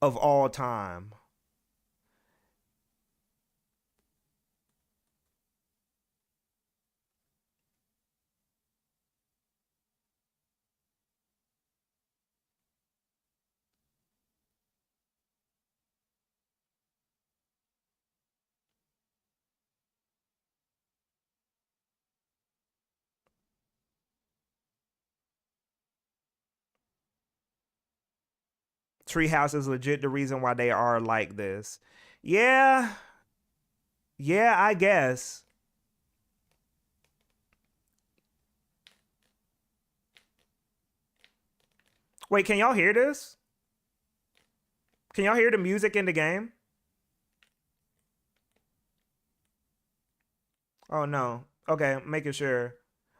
Speaker 1: of all time. Treehouse is legit the reason why they are like this. Yeah. Yeah, I guess. Wait, can y'all hear this? Can y'all hear the music in the game? Oh no. Okay, making sure.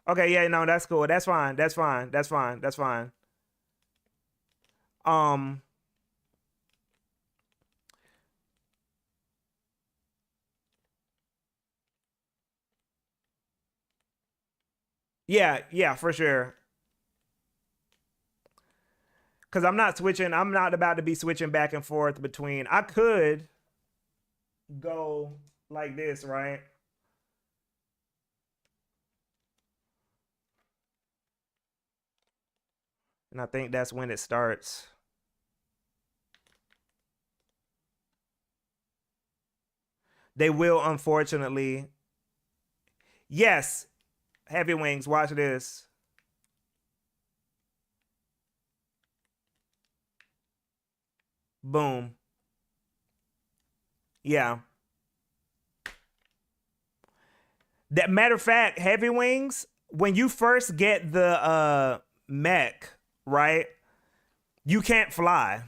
Speaker 1: Okay, yeah, no, that's cool. That's fine. That's fine. That's fine. That's fine. Yeah, for sure. Cause I'm not about to be switching back and forth between. I could go like this, right? And I think that's when it starts. They will, unfortunately. Yes, Heavy Wings, watch this. Boom. Yeah. That matter of fact, Heavy Wings, when you first get the mech, right? You can't fly.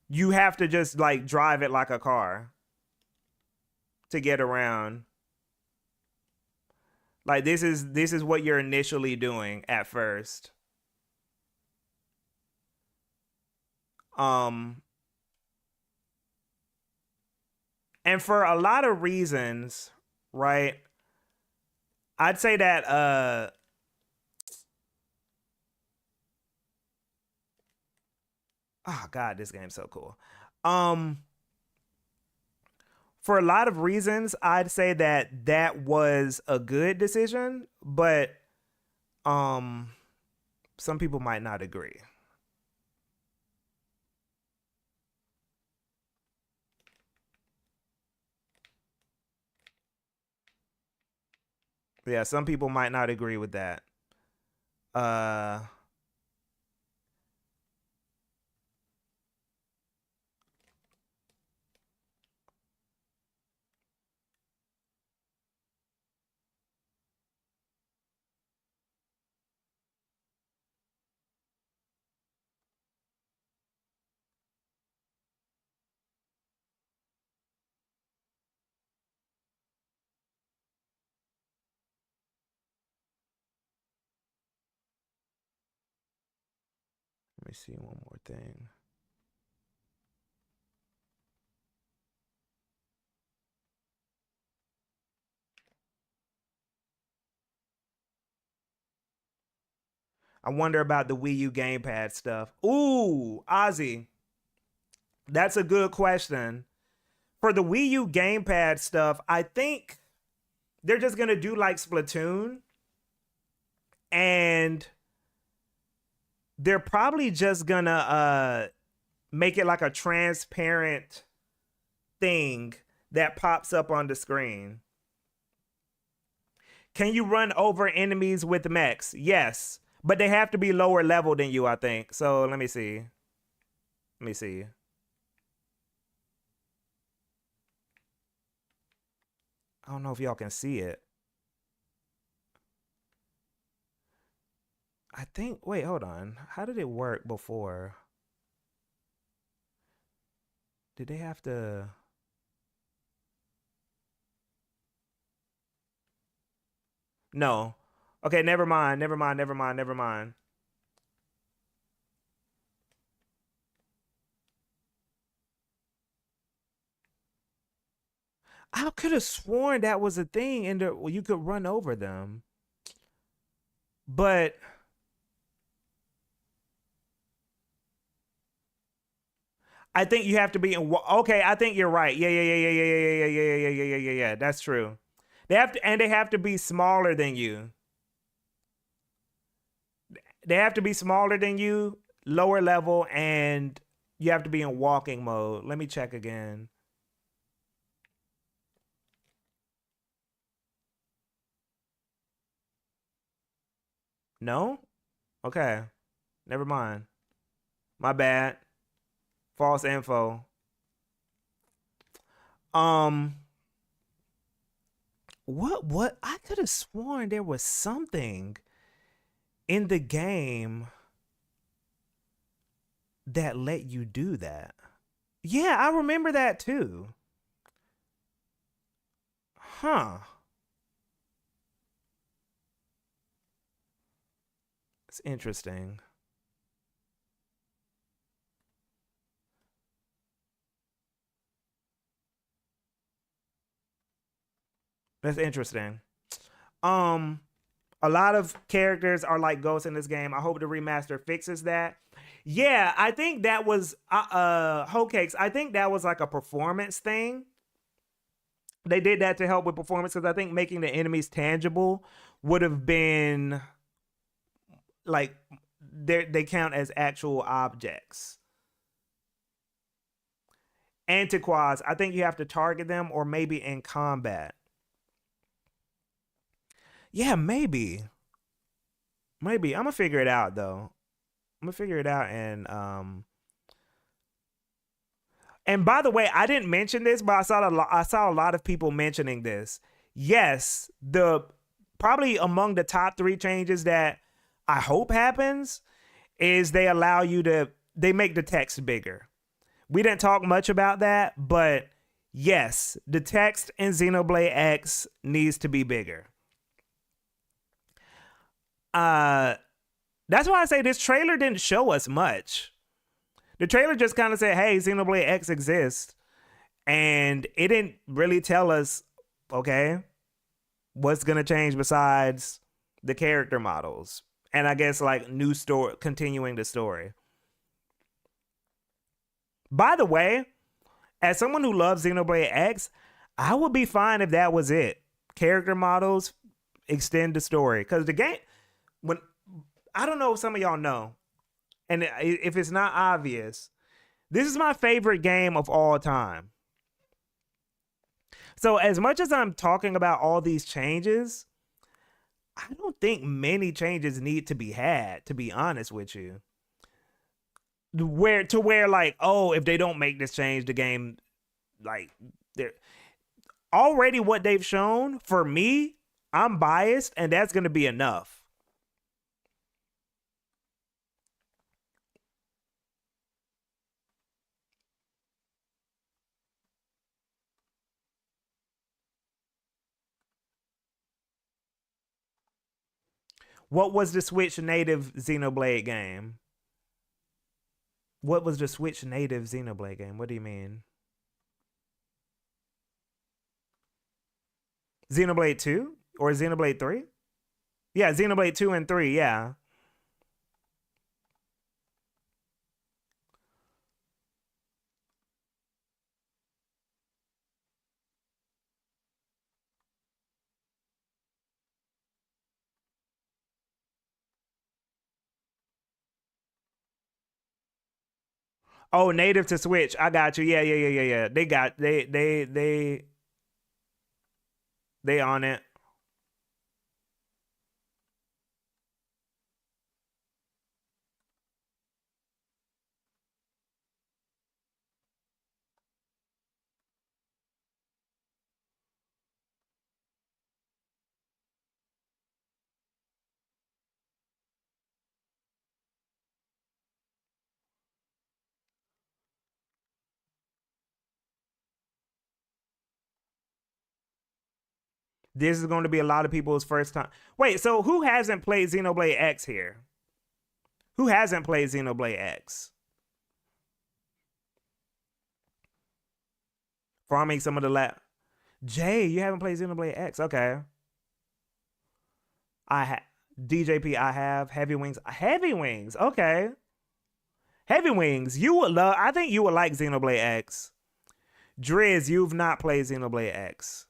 Speaker 1: You have to just like drive it like a car to get around. Like this is what you're initially doing at first. And for a lot of reasons, right? I'd say that oh god, this game's so cool. For a lot of reasons, I'd say that was a good decision, but some people might not agree. Yeah, some people might not agree with that. Let me see one more thing. I wonder about the Wii U gamepad stuff. Ooh, Ozzy. That's a good question. For the Wii U gamepad stuff, I think they're just going to do like Splatoon. And they're probably just going to make it like a transparent thing that pops up on the screen. Can you run over enemies with mechs? Yes, but they have to be lower level than you, I think. So let me see. Let me see. I don't know if y'all can see it. I think, wait, hold on. How did it work before? Did they have to? No. Okay, never mind. Never mind. Never mind. Never mind. I could have sworn that was a thing and you could run over them. But I think you have to be in. Okay, I think you're right. Yeah, yeah, yeah, yeah, yeah, yeah, yeah, yeah, yeah, yeah, yeah, yeah, yeah. That's true. They have to, and they have to be smaller than you. They have to be smaller than you, lower level, and you have to be in walking mode. Let me check again. No? Okay. Never mind. My bad. False info. Um what I could have sworn there was something in the game that let you do that. Yeah, I remember that too. Huh. It's interesting. That's interesting. Um a lot of characters are like ghosts in this game. I hope the remaster fixes that. Yeah, I think that was Whole Cakes. I think that was like a performance thing. They did that to help with performance because I think making the enemies tangible would have been like they count as actual objects. Antiquas, I think you have to target them or maybe in combat. Yeah, maybe. Maybe. I'm gonna figure it out though. I'm gonna figure it out and by the way, I didn't mention this, but I saw a lot of people mentioning this. Yes, the probably among the top 3 changes that I hope happens is they make the text bigger. We didn't talk much about that, but yes, the text in Xenoblade X needs to be bigger. That's why I say this trailer didn't show us much. The trailer just kind of said, "Hey, Xenoblade X exists," and it didn't really tell us, okay, what's gonna change besides the character models, and I guess like new story, continuing the story. By the way, as someone who loves Xenoblade X, I would be fine if that was it. Character models extend the story because the game, when I don't know if some of y'all know, and if it's not obvious, this is my favorite game of all time. So as much as I'm talking about all these changes, I don't think many changes need to be had, to be honest with you. Where like, oh, if they don't make this change, the game, like, they're already what they've shown for me, I'm biased, and that's gonna be enough. What was the Switch native Xenoblade game? What was the Switch native Xenoblade game? What do you mean? Xenoblade 2 or Xenoblade 3? Yeah, Xenoblade 2 and 3, yeah. Oh, native to Switch. I got you. Yeah, yeah, yeah, yeah, yeah. They on it. This is going to be a lot of people's first time. Wait, so who hasn't played Xenoblade X here? Who hasn't played Xenoblade X? Farming some of the Jay, you haven't played Xenoblade X? Okay. I have DJP. I have Heavy Wings. Heavy Wings. Okay. Heavy Wings. You would love. I think you would like Xenoblade X. Driz, you've not played Xenoblade X.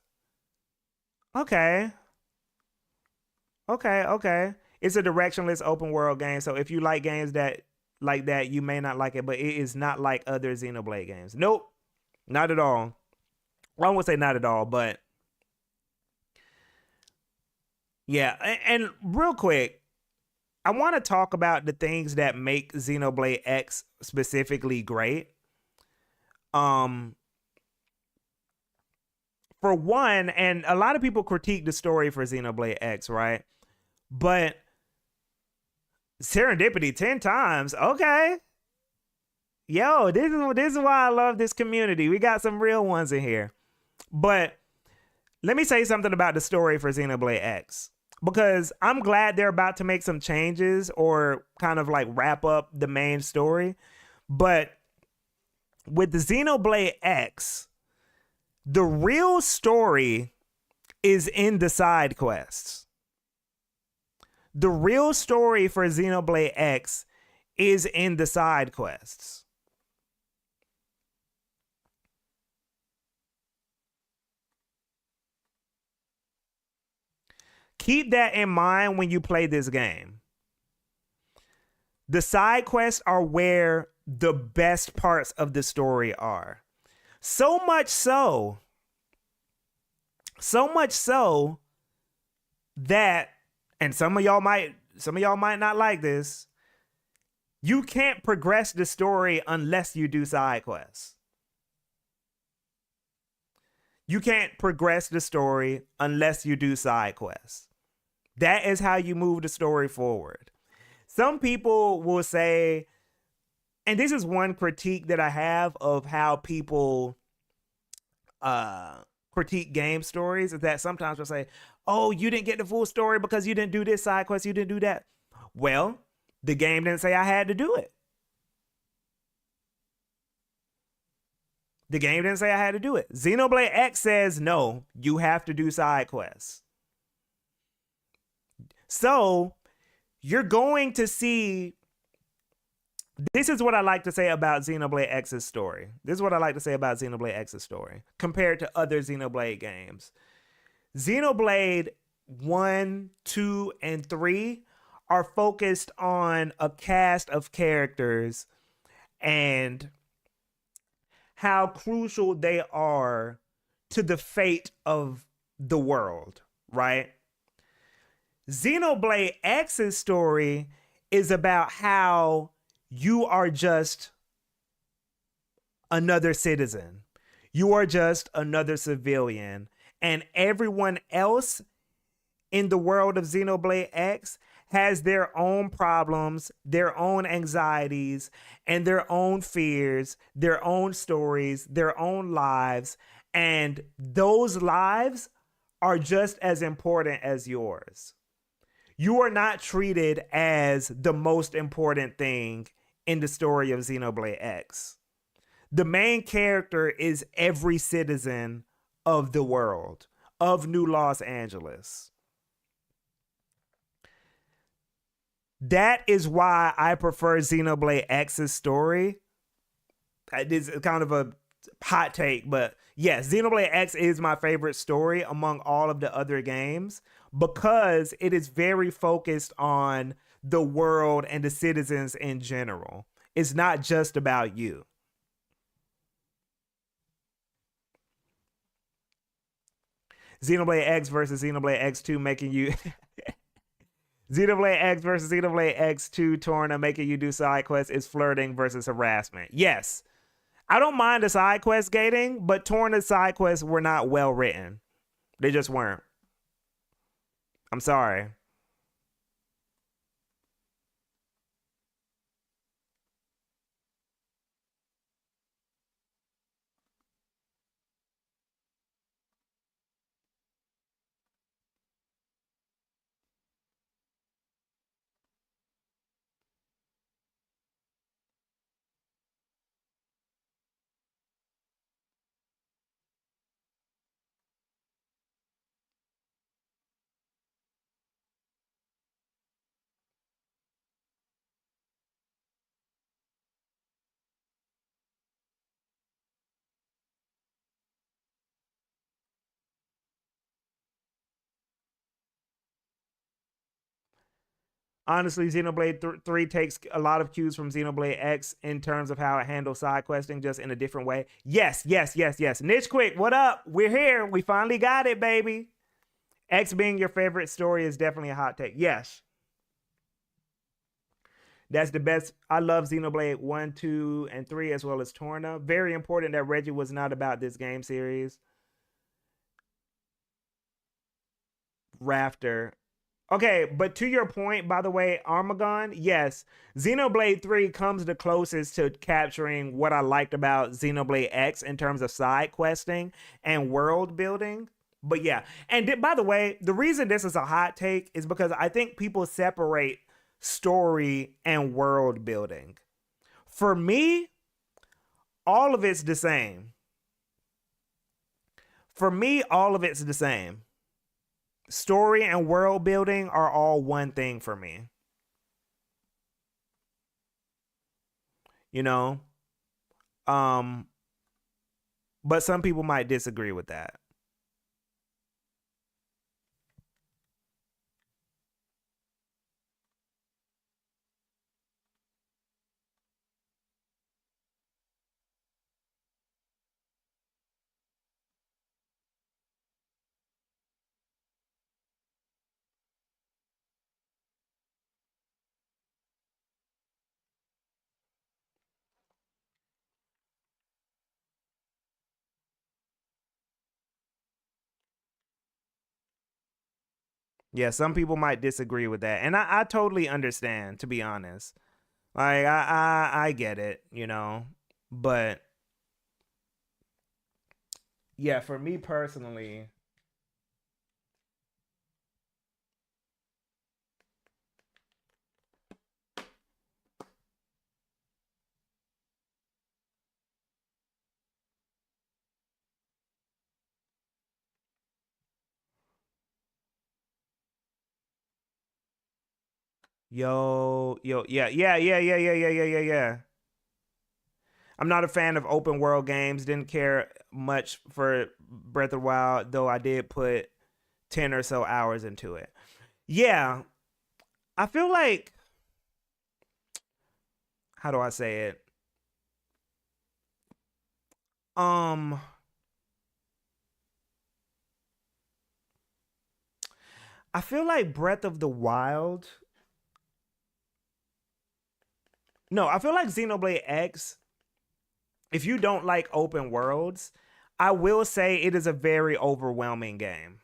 Speaker 1: Okay. Okay. Okay. It's a directionless open world game. So if you like games that like that, you may not like it, but it is not like other Xenoblade games. Nope. Not at all. Well, I won't say not at all, but yeah. And real quick, I want to talk about the things that make Xenoblade X specifically great. For one, and a lot of people critique the story for Xenoblade X, right? But serendipity 10 times. Okay. Yo, this is why I love this community. We got some real ones in here. But let me say something about the story for Xenoblade X, because I'm glad they're about to make some changes or kind of like wrap up the main story. But with the Xenoblade X, the real story is in the side quests. The real story for Xenoblade X is in the side quests. Keep that in mind when you play this game. The side quests are where the best parts of the story are. So much so that, and some of y'all might not like this, you can't progress the story unless you do side quests. You can't progress the story unless you do side quests. That is how you move the story forward. Some people will say, and this is one critique that I have of how people critique game stories, is that sometimes they'll say, oh, you didn't get the full story because you didn't do this side quest, you didn't do that. Well, the game didn't say I had to do it. The game didn't say I had to do it. Xenoblade X says, no, you have to do side quests. So you're going to see, this is what I like to say about Xenoblade X's story. This is what I like to say about Xenoblade X's story compared to other Xenoblade games. Xenoblade 1, 2, and 3 are focused on a cast of characters and how crucial they are to the fate of the world, right? Xenoblade X's story is about how you are just another citizen. You are just another civilian. And everyone else in the world of Xenoblade X has their own problems, their own anxieties, and their own fears, their own stories, their own lives. And those lives are just as important as yours. You are not treated as the most important thing in the story of Xenoblade X. The main character is every citizen of the world, of New Los Angeles. That is why I prefer Xenoblade X's story. This is kind of a hot take, but yes, Xenoblade X is my favorite story among all of the other games because it is very focused on the world and the citizens in general. It's not just about you. Xenoblade X versus Xenoblade X2 making you Xenoblade X versus Xenoblade X2 Torna making you do side quests is flirting versus harassment. Yes. I don't mind the side quest gating, but Torna's side quests were not well written. They just weren't. I'm sorry. Honestly, Xenoblade 3 takes a lot of cues from Xenoblade X in terms of how it handles side questing, just in a different way. Yes, yes, yes, yes. Niche Quick, what up? We're here. We finally got it, baby. X being your favorite story is definitely a hot take. Yes. That's the best. I love Xenoblade 1, 2, and 3, as well as Torna. Very important that Reggie was not about this game series. Rafter. Okay, but to your point, by the way, Armagon, yes, Xenoblade 3 comes the closest to capturing what I liked about Xenoblade X in terms of side questing and world building. But yeah, and by the way, the reason this is a hot take is because I think people separate story and world building. For me, all of it's the same. For me, all of it's the same. Story and world building are all one thing for me. You know? Um but some people might disagree with that. Yeah, some people might disagree with that. And I totally understand, to be honest. Like I get it, you know. But yeah, for me personally, yeah. I'm not a fan of open world games. Didn't care much for Breath of the Wild, though I did put 10 or so hours into it. Yeah, I feel like, how do I say it? Um I feel like Breath of the Wild. No, I feel like Xenoblade X, if you don't like open worlds, I will say it is a very overwhelming game.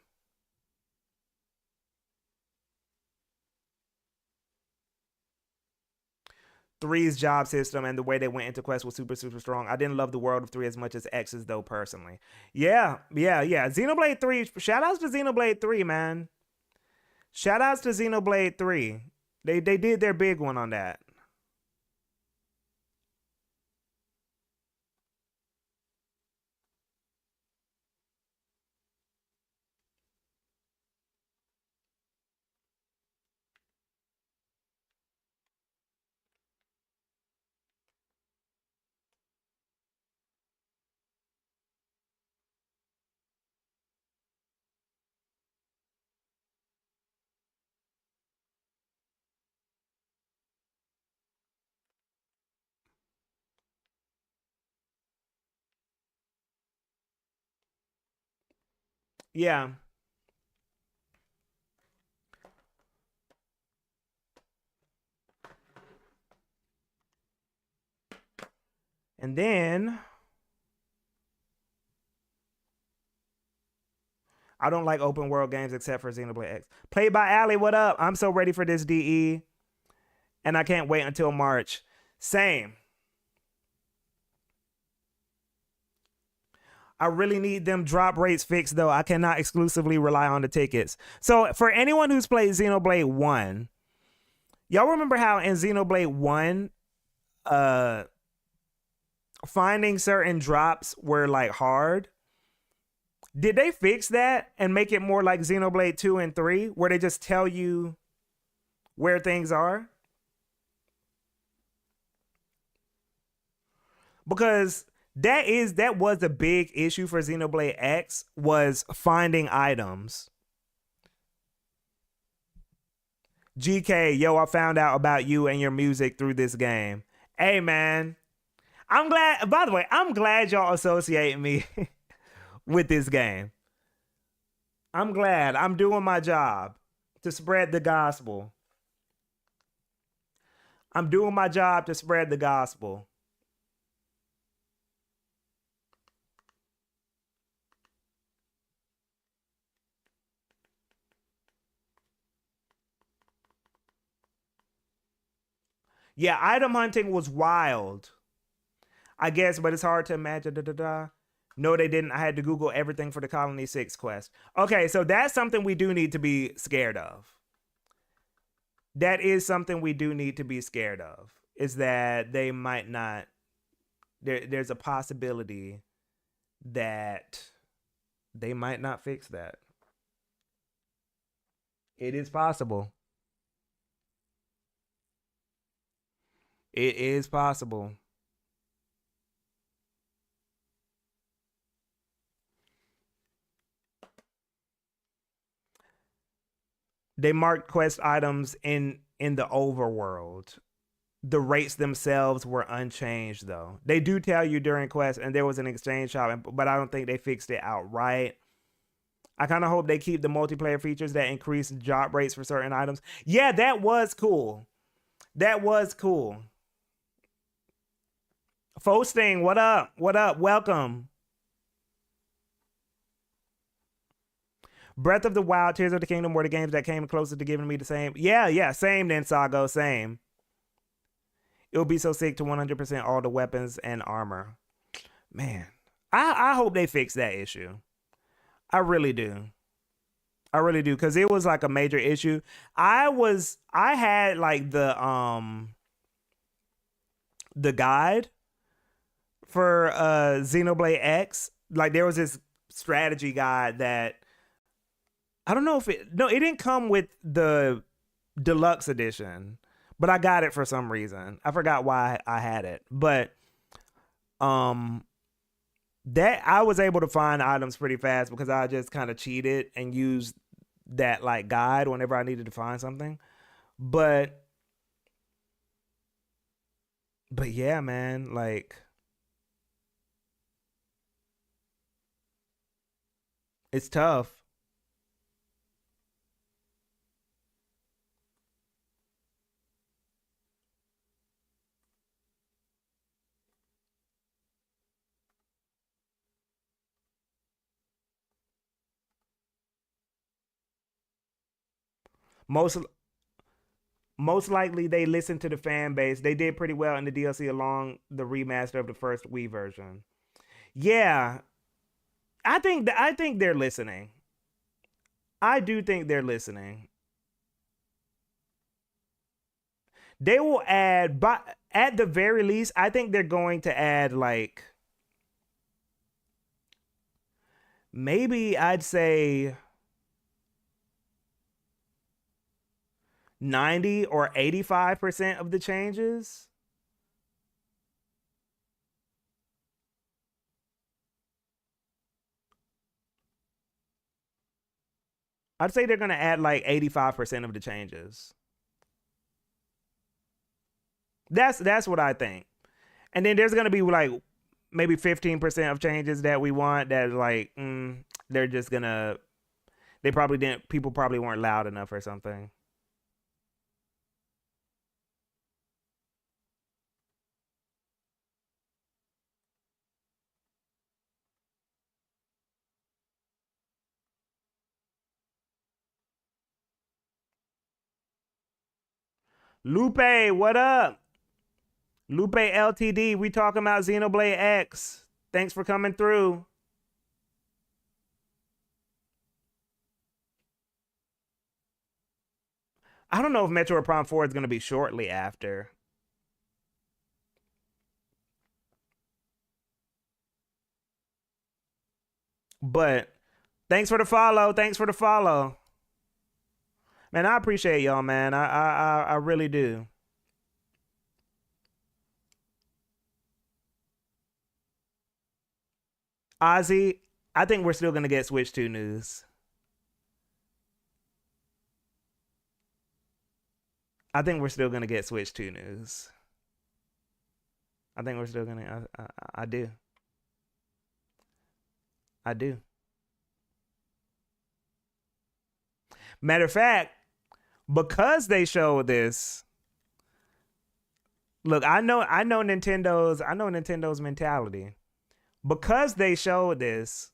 Speaker 1: Three's job system and the way they went into Quest was super, super strong. I didn't love the world of 3 as much as X's, though, personally. Yeah. Xenoblade 3, shout outs to Xenoblade 3, man. Shout outs to Xenoblade 3. They did their big one on that. Yeah. And then I don't like open world games except for Xenoblade X. Played by Allie, what up? I'm so ready for this DE. And I can't wait until March. Same. I really need them drop rates fixed, though. I cannot exclusively rely on the tickets. So for anyone who's played Xenoblade 1, y'all remember how in Xenoblade 1, finding certain drops were like hard? Did they fix that and make it more like Xenoblade 2 and 3, where they just tell you where things are? Because that was a big issue for Xenoblade X, was finding items. GK, yo, I found out about you and your music through this game. Hey, man. I'm glad, by the way, I'm glad y'all associate me with this game. I'm glad I'm doing my job to spread the gospel. I'm doing my job to spread the gospel. Yeah, item hunting was wild, I guess, but it's hard to imagine. No, they didn't. I had to Google everything for the Colony 6 quest. Okay, so that's something we do need to be scared of. That is something we do need to be scared of, is that they might not, there's a possibility that they might not fix that. It is possible. It is possible. They marked quest items in the overworld. The rates themselves were unchanged, though. They do tell you during quests, and there was an exchange shop, but I don't think they fixed it outright. I kind of hope they keep the multiplayer features that increase drop rates for certain items. Yeah, that was cool. That was cool. Fosting, what up? What up? Welcome. Breath of the Wild, Tears of the Kingdom were the games that came closer to giving me the same. Yeah, same then, Sago, same. It would be so sick to 100% all the weapons and armor. Man, I hope they fix that issue. I really do. I really do, because it was like a major issue. I had like the guide for Xenoblade X. Like there was this strategy guide that I don't know if it didn't come with the deluxe edition, but I got it for some reason. I forgot why I had it, but that I was able to find items pretty fast because I just kind of cheated and used that like guide whenever I needed to find something. But yeah, man, like it's tough. Most likely they listened to the fan base. They did pretty well in the DLC along the remaster of the first Wii version. Yeah, I think they're listening. I do think they're listening. They will add, but at the very least, I think they're going to add like maybe I'd say 90 or 85% of the changes. I'd say they're going to add like 85% of the changes. That's what I think. And then there's going to be like maybe 15% of changes that we want that like they're just going to people probably weren't loud enough or something. Lupe, what up? Lupe LTD, we talking about Xenoblade X. Thanks for coming through. I don't know if Metroid Prime 4 is going to be shortly after. But thanks for the follow. Thanks for the follow. Man, I appreciate y'all, man. I really do. Ozzy, I think we're still going to get Switch 2 news. I think we're still going to get Switch 2 news. I think we're still going to... I do. I do. Matter of fact, because they showed this... Look, I know Nintendo's mentality. Because they showed this,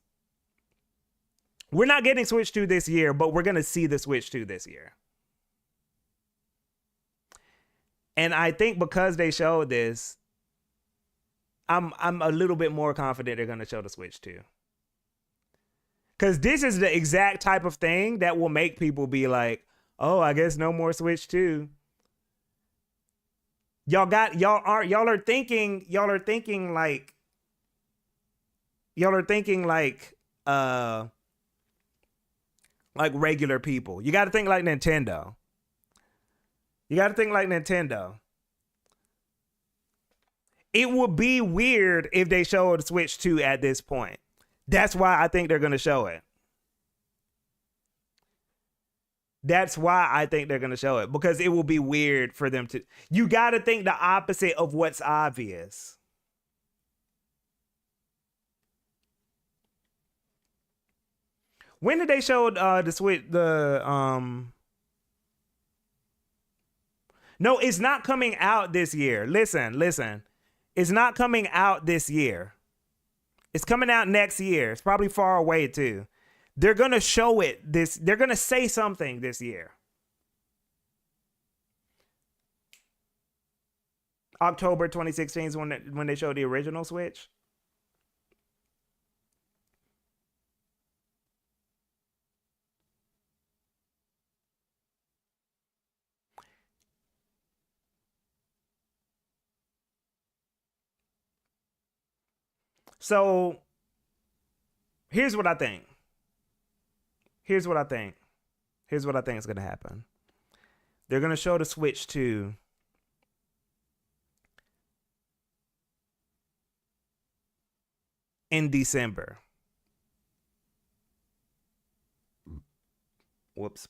Speaker 1: we're not getting Switch 2 this year, but we're going to see the Switch 2 this year. And I think because they showed this, I'm a little bit more confident they're going to show the Switch 2. Because this is the exact type of thing that will make people be like, oh, I guess no more Switch 2. Y'all are thinking like regular people. You got to think like Nintendo. It would be weird if they showed Switch 2 at this point. That's why I think they're going to show it. Because it will be weird for them to... You got to think the opposite of what's obvious. When did they show the Switch? No, it's not coming out this year. Listen. It's not coming out this year. It's coming out next year. It's probably far away too. They're going to show it this. They're going to say something this year. October 2016 is when they showed the original Switch. So here's what I think. Here's what I think is going to happen. They're going to show the Switch 2 in December. Whoops.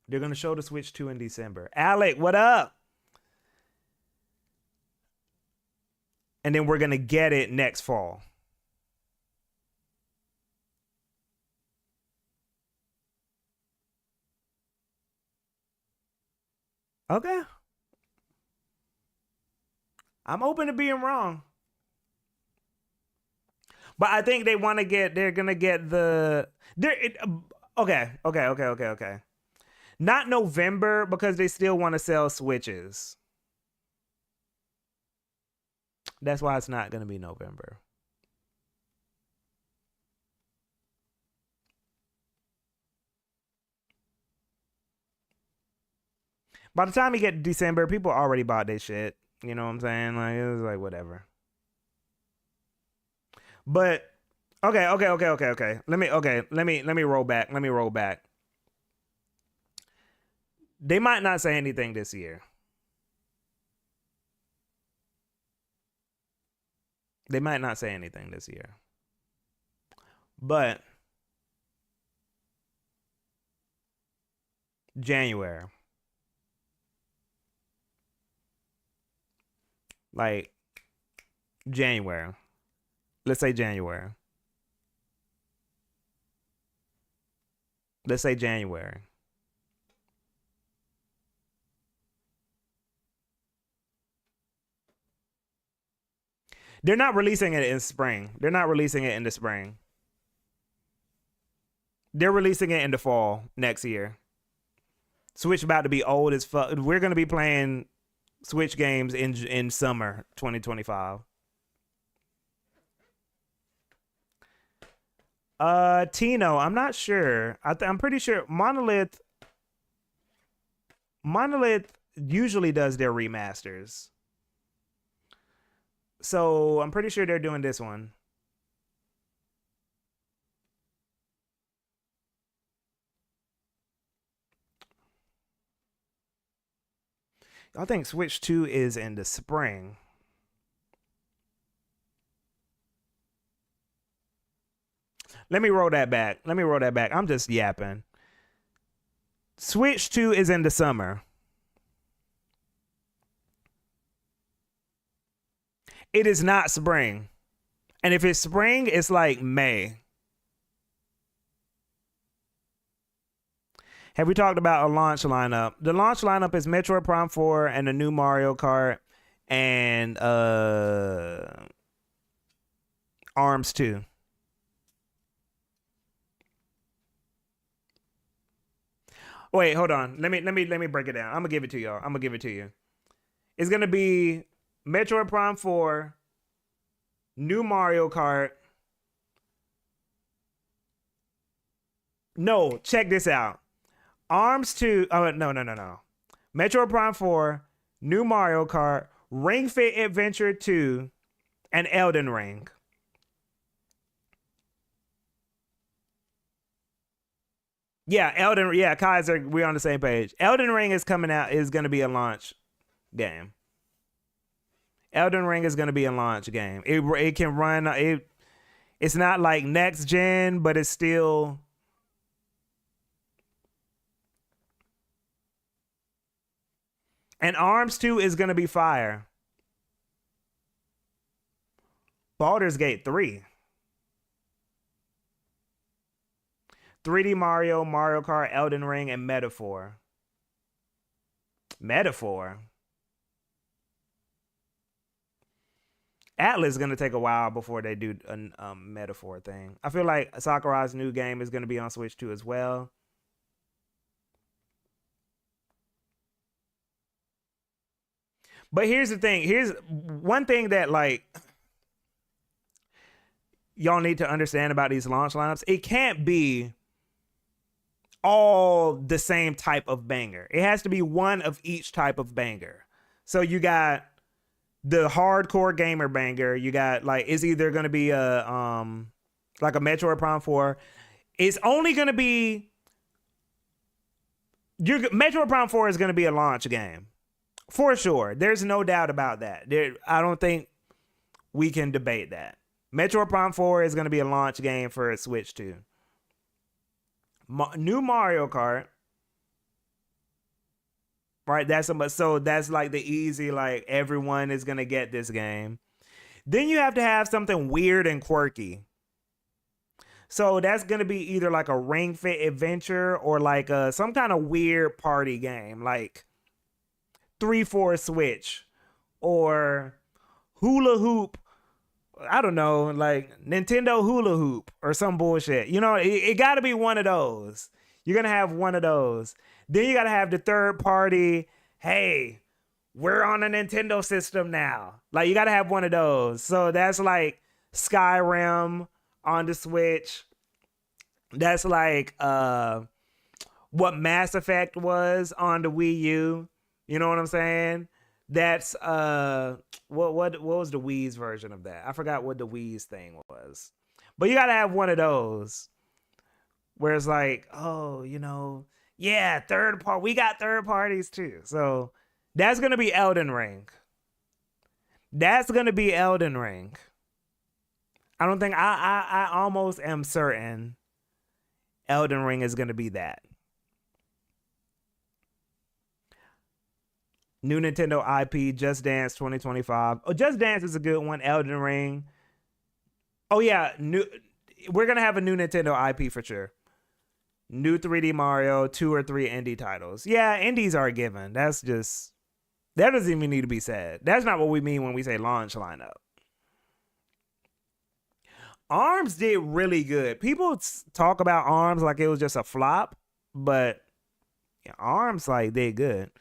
Speaker 1: They're going to show the Switch 2 in December. Alec, what up? And then we're going to get it next fall. Okay. I'm open to being wrong. But I think they're going to get the... Okay. Not November, because they still want to sell Switches. That's why it's not going to be November. By the time you get to December, people already bought their shit. You know what I'm saying? Like, it was like, whatever. But okay. Let me roll back. They might not say anything this year. But January. Like January. Let's say January. They're not releasing it in spring. They're not releasing it in the spring. They're releasing it in the fall next year. Switch about to be old as fuck. We're gonna be playing Switch games in summer 2025. Tino, I'm not sure. I'm pretty sure Monolith usually does their remasters. So I'm pretty sure they're doing this one. I think Switch 2 is in the spring. Let me roll that back. I'm just yapping. Switch 2 is in the summer. It is not spring. And if it's spring, it's like May. Have we talked about a launch lineup? The launch lineup is Metroid Prime 4 and a new Mario Kart and ARMS 2. Wait, hold on. Let me break it down. I'm gonna give it to y'all. It's gonna be Metroid Prime 4, new Mario Kart. No, check this out. ARMS 2. Oh, no. Metroid Prime 4, new Mario Kart, Ring Fit Adventure 2, and Elden Ring. Yeah, Kaiser, we're on the same page. Elden Ring is coming out, is going to be a launch game. Elden Ring is going to be a launch game. It can run, it's not like next gen, but it's still... And ARMS 2 is going to be fire. Baldur's Gate 3. 3D Mario, Mario Kart, Elden Ring, and Metaphor. Atlas is going to take a while before they do a Metaphor thing. I feel like Sakurai's new game is going to be on Switch 2 as well. But here's the thing. Here's one thing that, like, y'all need to understand about these launch lineups. It can't be all the same type of banger. It has to be one of each type of banger. So you got the hardcore gamer banger. You got, like, it's either going to be like a Metroid Prime 4. It's only going to be... Metroid Prime 4 is going to be a launch game. For sure. There's no doubt about that. I don't think we can debate that. Metroid Prime 4 is going to be a launch game for Switch 2. New Mario Kart. Right? So that's like the easy, like, everyone is going to get this game. Then you have to have something weird and quirky. So that's going to be either like a Ring Fit Adventure or like some kind of weird party game. Like 3-4 Switch or Hula Hoop. I don't know, like Nintendo Hula Hoop or some bullshit. You know, it got to be one of those. You're going to have one of those. Then you got to have the third party. Hey, we're on a Nintendo system now. Like, you got to have one of those. So that's like Skyrim on the Switch. That's like what Mass Effect was on the Wii U. You know what I'm saying? That's what was the Wii's version of that? I forgot what the Wii's thing was. But you gotta have one of those where it's like, oh, you know, yeah, we got third parties too. So that's gonna be Elden Ring. I don't think I almost am certain Elden Ring is gonna be that. New Nintendo IP, Just Dance 2025. Oh, Just Dance is a good one. Elden Ring. Oh yeah, we're gonna have a new Nintendo IP for sure. New 3D Mario, 2 or 3 indie titles. Yeah, indies are a given. That doesn't even need to be said. That's not what we mean when we say launch lineup. ARMS did really good. People talk about ARMS like it was just a flop, but ARM's like they good.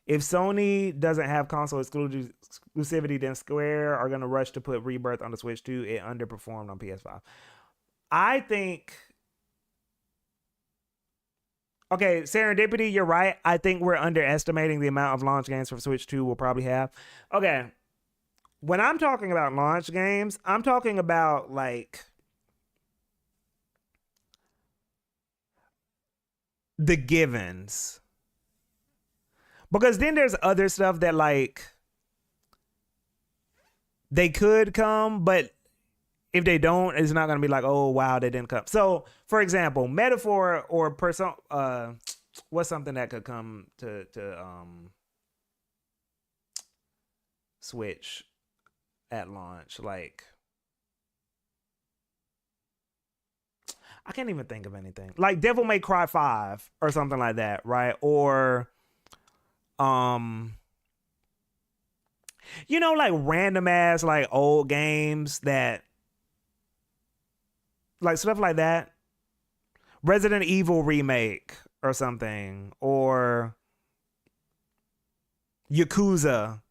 Speaker 1: If Sony doesn't have console exclusivity, then Square are gonna rush to put Rebirth on the Switch too. It underperformed on PS5. I think. Okay, Serendipity, you're right. I think we're underestimating the amount of launch games for Switch 2 we'll probably have. Okay, when I'm talking about launch games, I'm talking about like the givens. Because then there's other stuff that like they could come, but if they don't, it's not gonna be like, oh wow, they didn't come. So, for example, Metaphor or what's something that could come to Switch at launch? Like, I can't even think of anything. Like Devil May Cry 5 or something like that, right? Or you know, like random ass like old games that like stuff like that. Resident Evil remake or something, or Yakuza.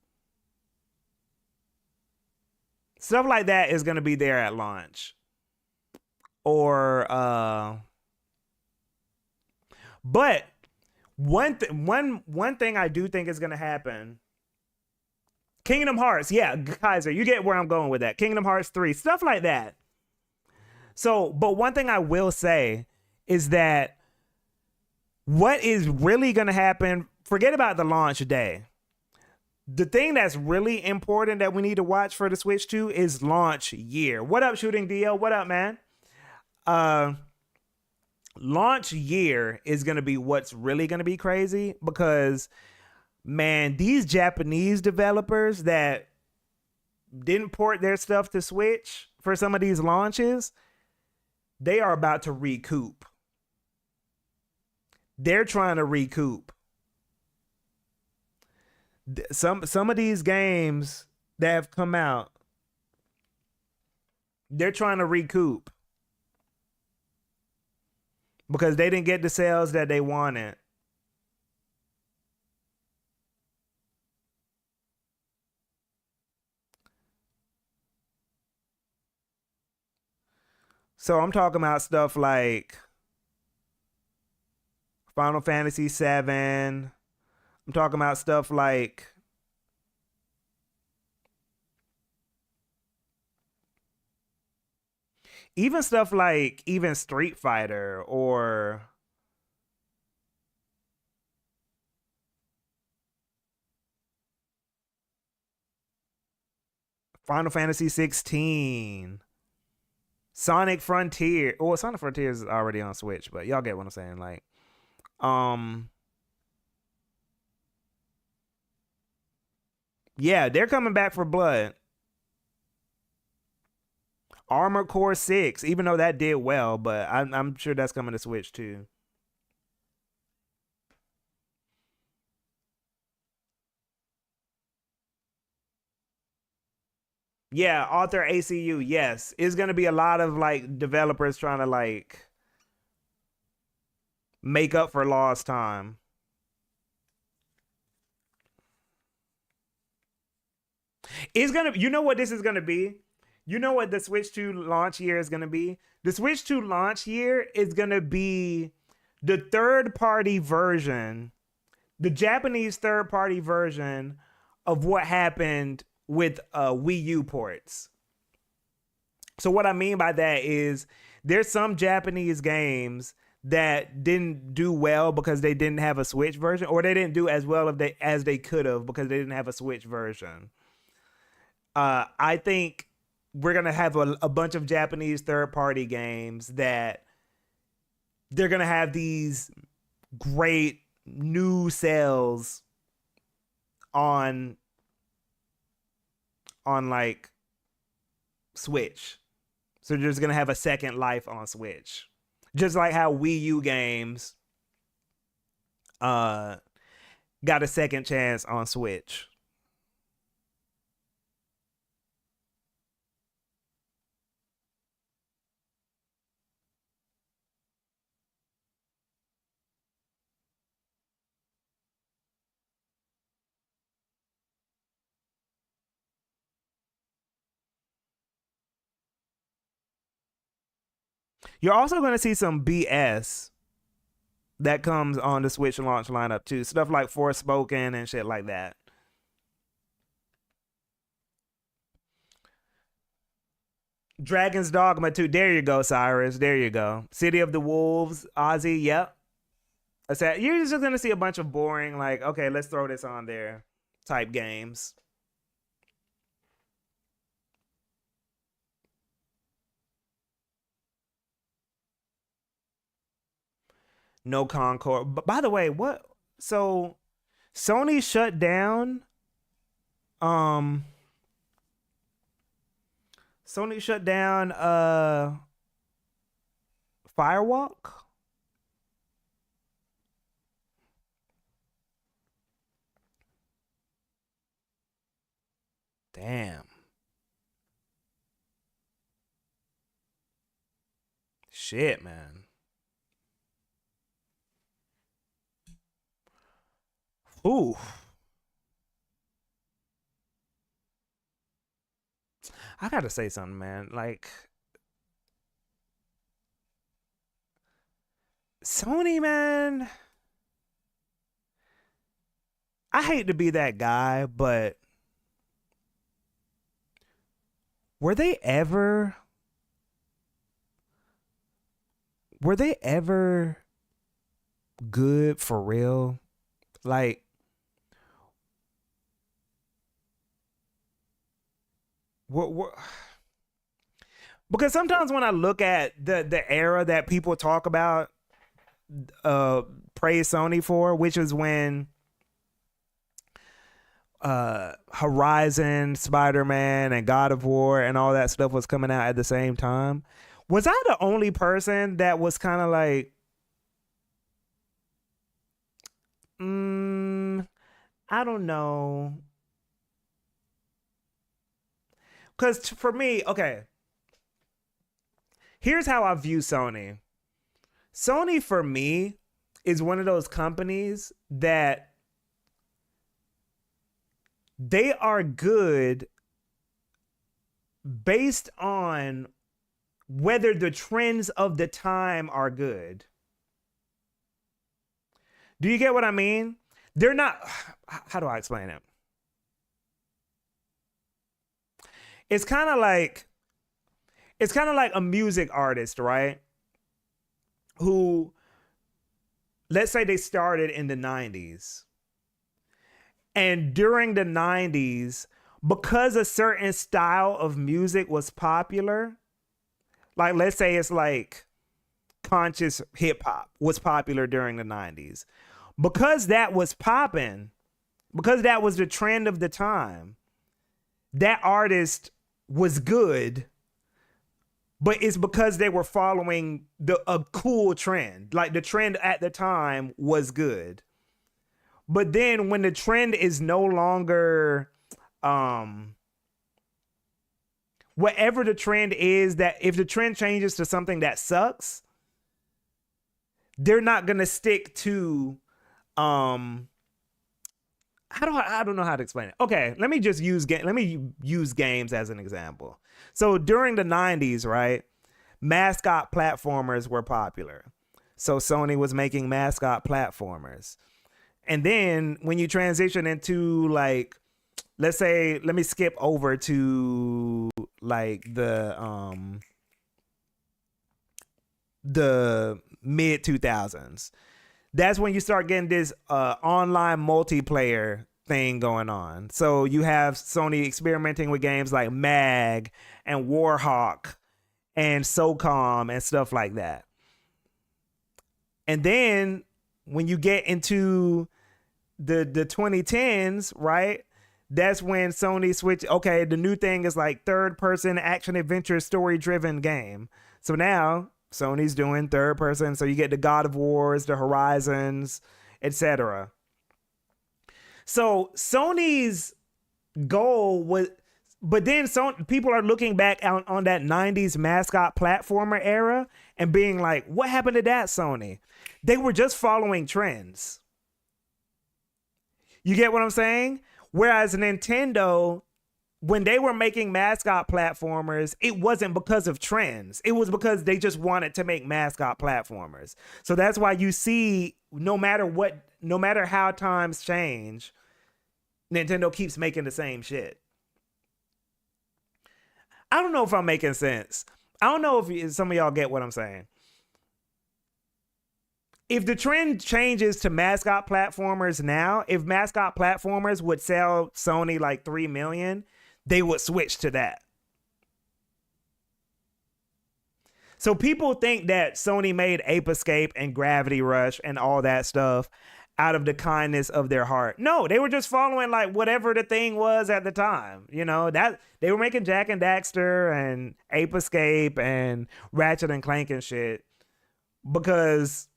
Speaker 1: Stuff like that is going to be there at launch. Or but one thing I do think is going to happen. Kingdom Hearts, yeah, Kaiser, you get where I'm going with that. Kingdom Hearts 3, stuff like that. So, but one thing I will say is that what is really going to happen, forget about the launch day. The thing that's really important that we need to watch for the Switch 2 is launch year. What up, Shooting DL? What up, man? Launch year is going to be what's really going to be crazy because, man, these Japanese developers that didn't port their stuff to Switch for some of these launches, they are about to recoup. They're trying to recoup. Some of these games that have come out, they're trying to recoup because they didn't get the sales that they wanted. So I'm talking about stuff like Final Fantasy VII. I'm talking about stuff like even Street Fighter or Final Fantasy 16. Sonic Frontier. Well, Sonic Frontier is already on Switch, but y'all get what I'm saying. Like, yeah, they're coming back for Blood. Armored Core 6, even though that did well, but I'm sure that's coming to Switch too. Yeah, Author ACU, yes. It's gonna be a lot of like developers trying to like make up for lost time. It's gonna, you know what this is gonna be? You know what the Switch 2 launch year is gonna be? The Switch 2 launch year is gonna be the third party version, the Japanese third party version of what happened with Wii U ports. So what I mean by that is there's some Japanese games that didn't do well because they didn't have a Switch version, or they didn't do as well as they could have because they didn't have a Switch version. I think we're gonna have a bunch of Japanese third-party games that they're gonna have these great new sales on like Switch. So they're just gonna have a second life on Switch. Just like how Wii U games got a second chance on Switch. You're also going to see some BS that comes on the Switch launch lineup too. Stuff like Forspoken and shit like that. Dragon's Dogma 2. There you go, Cyrus. There you go. City of the Wolves, Ozzy. Yep. I said you're just gonna see a bunch of boring, like, okay, let's throw this on there type games. No Concord. But by the way, what? So Sony shut down. Um, Sony shut down. Firewalk. Damn. Shit, man. Ooh. I gotta say something, man. Like, Sony, man. I hate to be that guy, but were they ever good for real? Like, what because sometimes when I look at the era that people talk about, praise Sony for, which is when Horizon, Spider-Man, and God of War and all that stuff was coming out at the same time. Was I the only person that was kind of like, I don't know. Because for me, okay, here's how I view Sony. Sony, for me, is one of those companies that they are good based on whether the trends of the time are good. Do you get what I mean? They're not, how do I explain it? It's kind of like a music artist, right? Who, let's say they started in the 90s. And during the 90s, because a certain style of music was popular, like let's say it's like conscious hip hop was popular during the 90s. Because that was popping, because that was the trend of the time, that artist was good, but it's because they were following a cool trend. Like the trend at the time was good. But then when the trend is no longer, whatever the trend is, that if the trend changes to something that sucks, they're not going to stick to, I don't know how to explain it. Okay, let me use games as an example. So during the 90s, right, mascot platformers were popular. So Sony was making mascot platformers. And then when you transition into, like, let's say, let me skip over to like the mid 2000s. That's when you start getting this online multiplayer thing going on. So you have Sony experimenting with games like Mag and Warhawk and SOCOM and stuff like that. And then when you get into the 2010s, right? That's when Sony switched. Okay, the new thing is like third person action adventure story driven game. So now Sony's doing third person. So you get the God of Wars, the Horizons, etc. So Sony's goal was, but then people are looking back on that 90s mascot platformer era and being like, what happened to that, Sony? They were just following trends. You get what I'm saying? Whereas Nintendo when they were making mascot platformers, it wasn't because of trends. It was because they just wanted to make mascot platformers. So that's why you see, no matter how times change, Nintendo keeps making the same shit. I don't know if I'm making sense. I don't know if some of y'all get what I'm saying. If the trend changes to mascot platformers now, if mascot platformers would sell Sony like 3 million, they would switch to that. So people think that Sony made Ape Escape and Gravity Rush and all that stuff out of the kindness of their heart. No, they were just following like whatever the thing was at the time. You know, that they were making Jack and Daxter and Ape Escape and Ratchet and Clank and shit because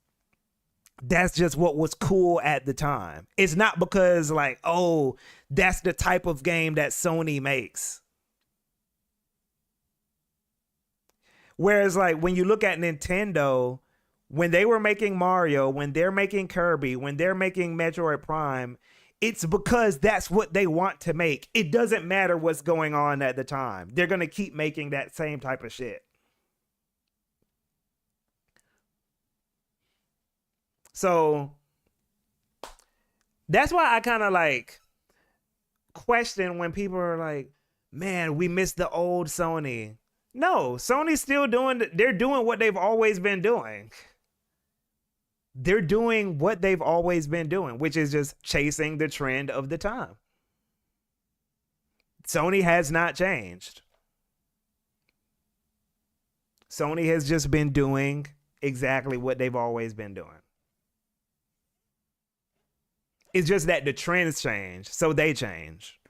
Speaker 1: that's just what was cool at the time. It's not because like, oh, that's the type of game that Sony makes. Whereas like when you look at Nintendo, when they were making Mario, when they're making Kirby, when they're making Metroid Prime, it's because that's what they want to make. It doesn't matter what's going on at the time. They're going to keep making that same type of shit. So that's why I kind of like question when people are like, man, we miss the old Sony. No, Sony's still they're doing what they've always been doing. They're doing what they've always been doing, which is just chasing the trend of the time. Sony has not changed. Sony has just been doing exactly what they've always been doing. It's just that the trends change, so they change.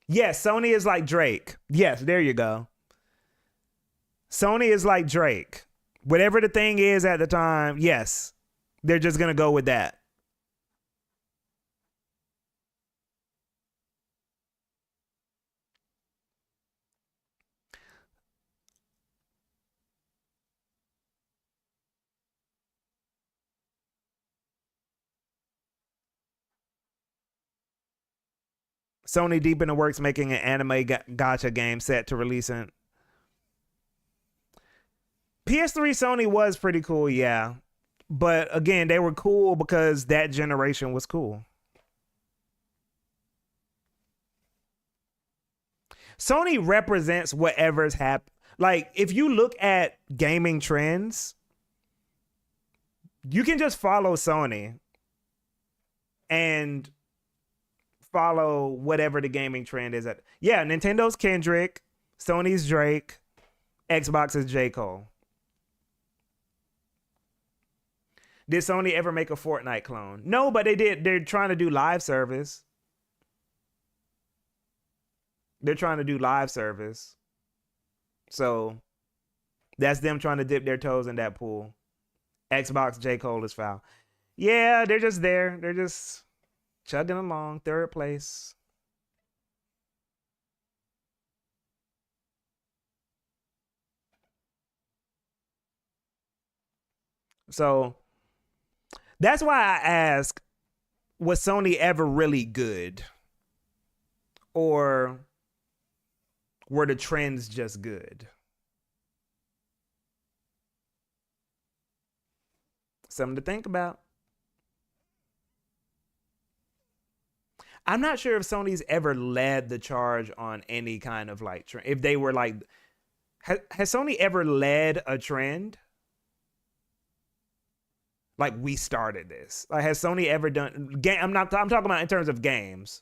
Speaker 1: Yes, Sony is like Drake. Yes, there you go. Sony is like Drake. Whatever the thing is at the time, yes, they're just going to go with that. Sony deep in the works making an anime gacha game set to release in PS3. Sony was pretty cool, yeah. But again, they were cool because that generation was cool. Sony represents whatever's happened. Like, if you look at gaming trends, you can just follow Sony and follow whatever the gaming trend is at. Yeah, Nintendo's Kendrick, Sony's Drake, Xbox's J. Cole. Did Sony ever make a Fortnite clone? No, but they did. They're trying to do live service. They're trying to do live service. So that's them trying to dip their toes in that pool. Xbox J. Cole is foul. Yeah, they're just there. They're just chugging along, third place. So that's why I ask, was Sony ever really good? Or were the trends just good? Something to think about. I'm not sure if Sony's ever led the charge on any kind of like trend. If they were like, has Sony ever led a trend? Like, we started this. Like, has Sony ever done I'm talking about in terms of games.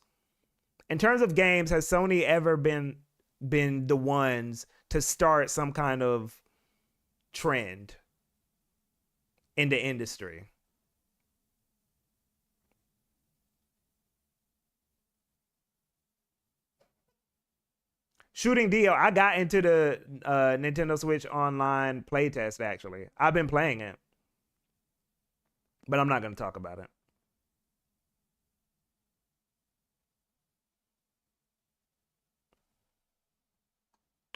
Speaker 1: In terms of games, has Sony ever been the ones to start some kind of trend in the industry? Shooting Dio, I got into the Nintendo Switch Online playtest, actually. I've been playing it. But I'm not going to talk about it.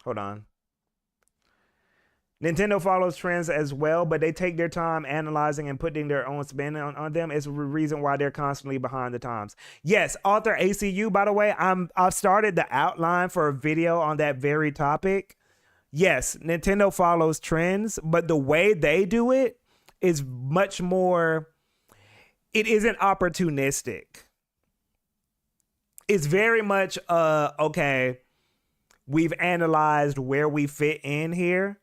Speaker 1: Hold on. Nintendo follows trends as well, but they take their time analyzing and putting their own spin on them. It's the reason why they're constantly behind the times. Yes, author ACU, by the way, I've started the outline for a video on that very topic. Yes, Nintendo follows trends, but the way they do it is much more, it isn't opportunistic. It's very much, okay, we've analyzed where we fit in here.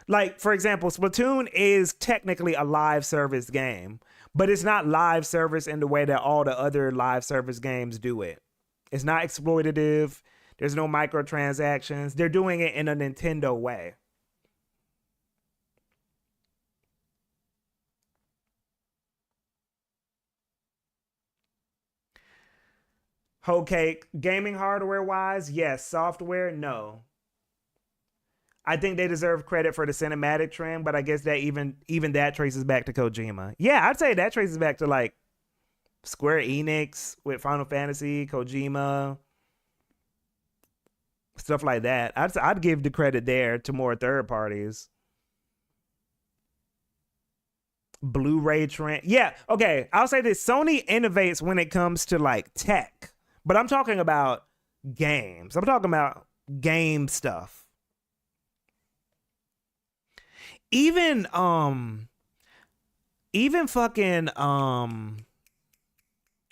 Speaker 1: Like, for example, Splatoon is technically a live service game, but it's not live service in the way that all the other live service games do it. It's not exploitative. There's no microtransactions. They're doing it in a Nintendo way. Okay, gaming hardware wise, yes. Software, no. I think they deserve credit for the cinematic trend, but I guess that even that traces back to Kojima. Yeah, I'd say that traces back to like Square Enix with Final Fantasy, Kojima, stuff like that. I'd give the credit there to more third parties. Blu-ray trend. Yeah, okay. I'll say this. Sony innovates when it comes to like tech, but I'm talking about games. I'm talking about game stuff. Even fucking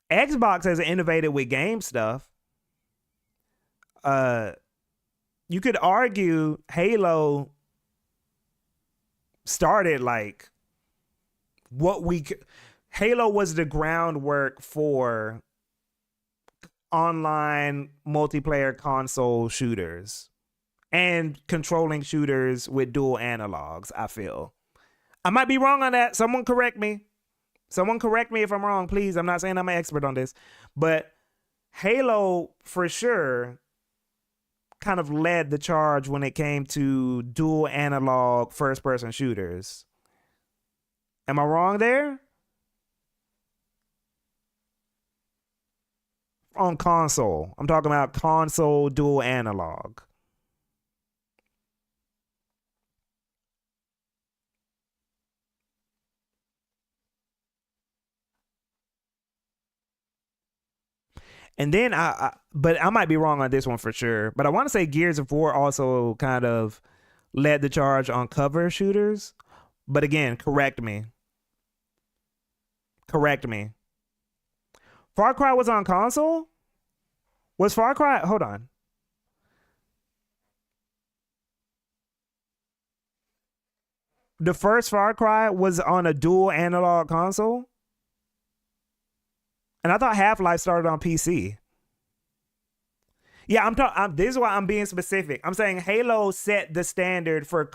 Speaker 1: Xbox has innovated with game stuff. You could argue Halo started like Halo was the groundwork for online multiplayer console shooters and controlling shooters with dual analogs, I feel. I might be wrong on that. Someone correct me. Someone correct me if I'm wrong, please. I'm not saying I'm an expert on this. But Halo, for sure, kind of led the charge when it came to dual analog first-person shooters. Am I wrong there? On console. I'm talking about console dual analog. And then but I might be wrong on this one for sure. But I want to say Gears of War also kind of led the charge on cover shooters. But again, correct me. Correct me. Far Cry was on console? Was Far Cry? Hold on. The first Far Cry was on a dual analog console? And I thought Half-Life started on PC. Yeah, this is why I'm being specific. I'm saying Halo set the standard for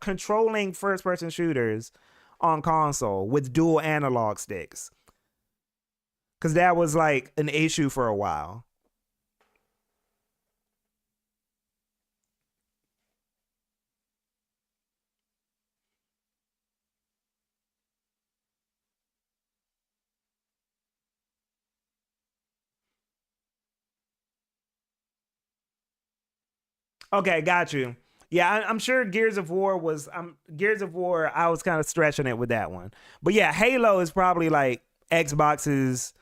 Speaker 1: controlling first-person shooters on console with dual analog sticks. Because that was like an issue for a while. Okay, got you. Yeah, I'm sure Gears of War was Gears of War. I was kind of stretching it with that one, but yeah, Halo is probably like Xbox's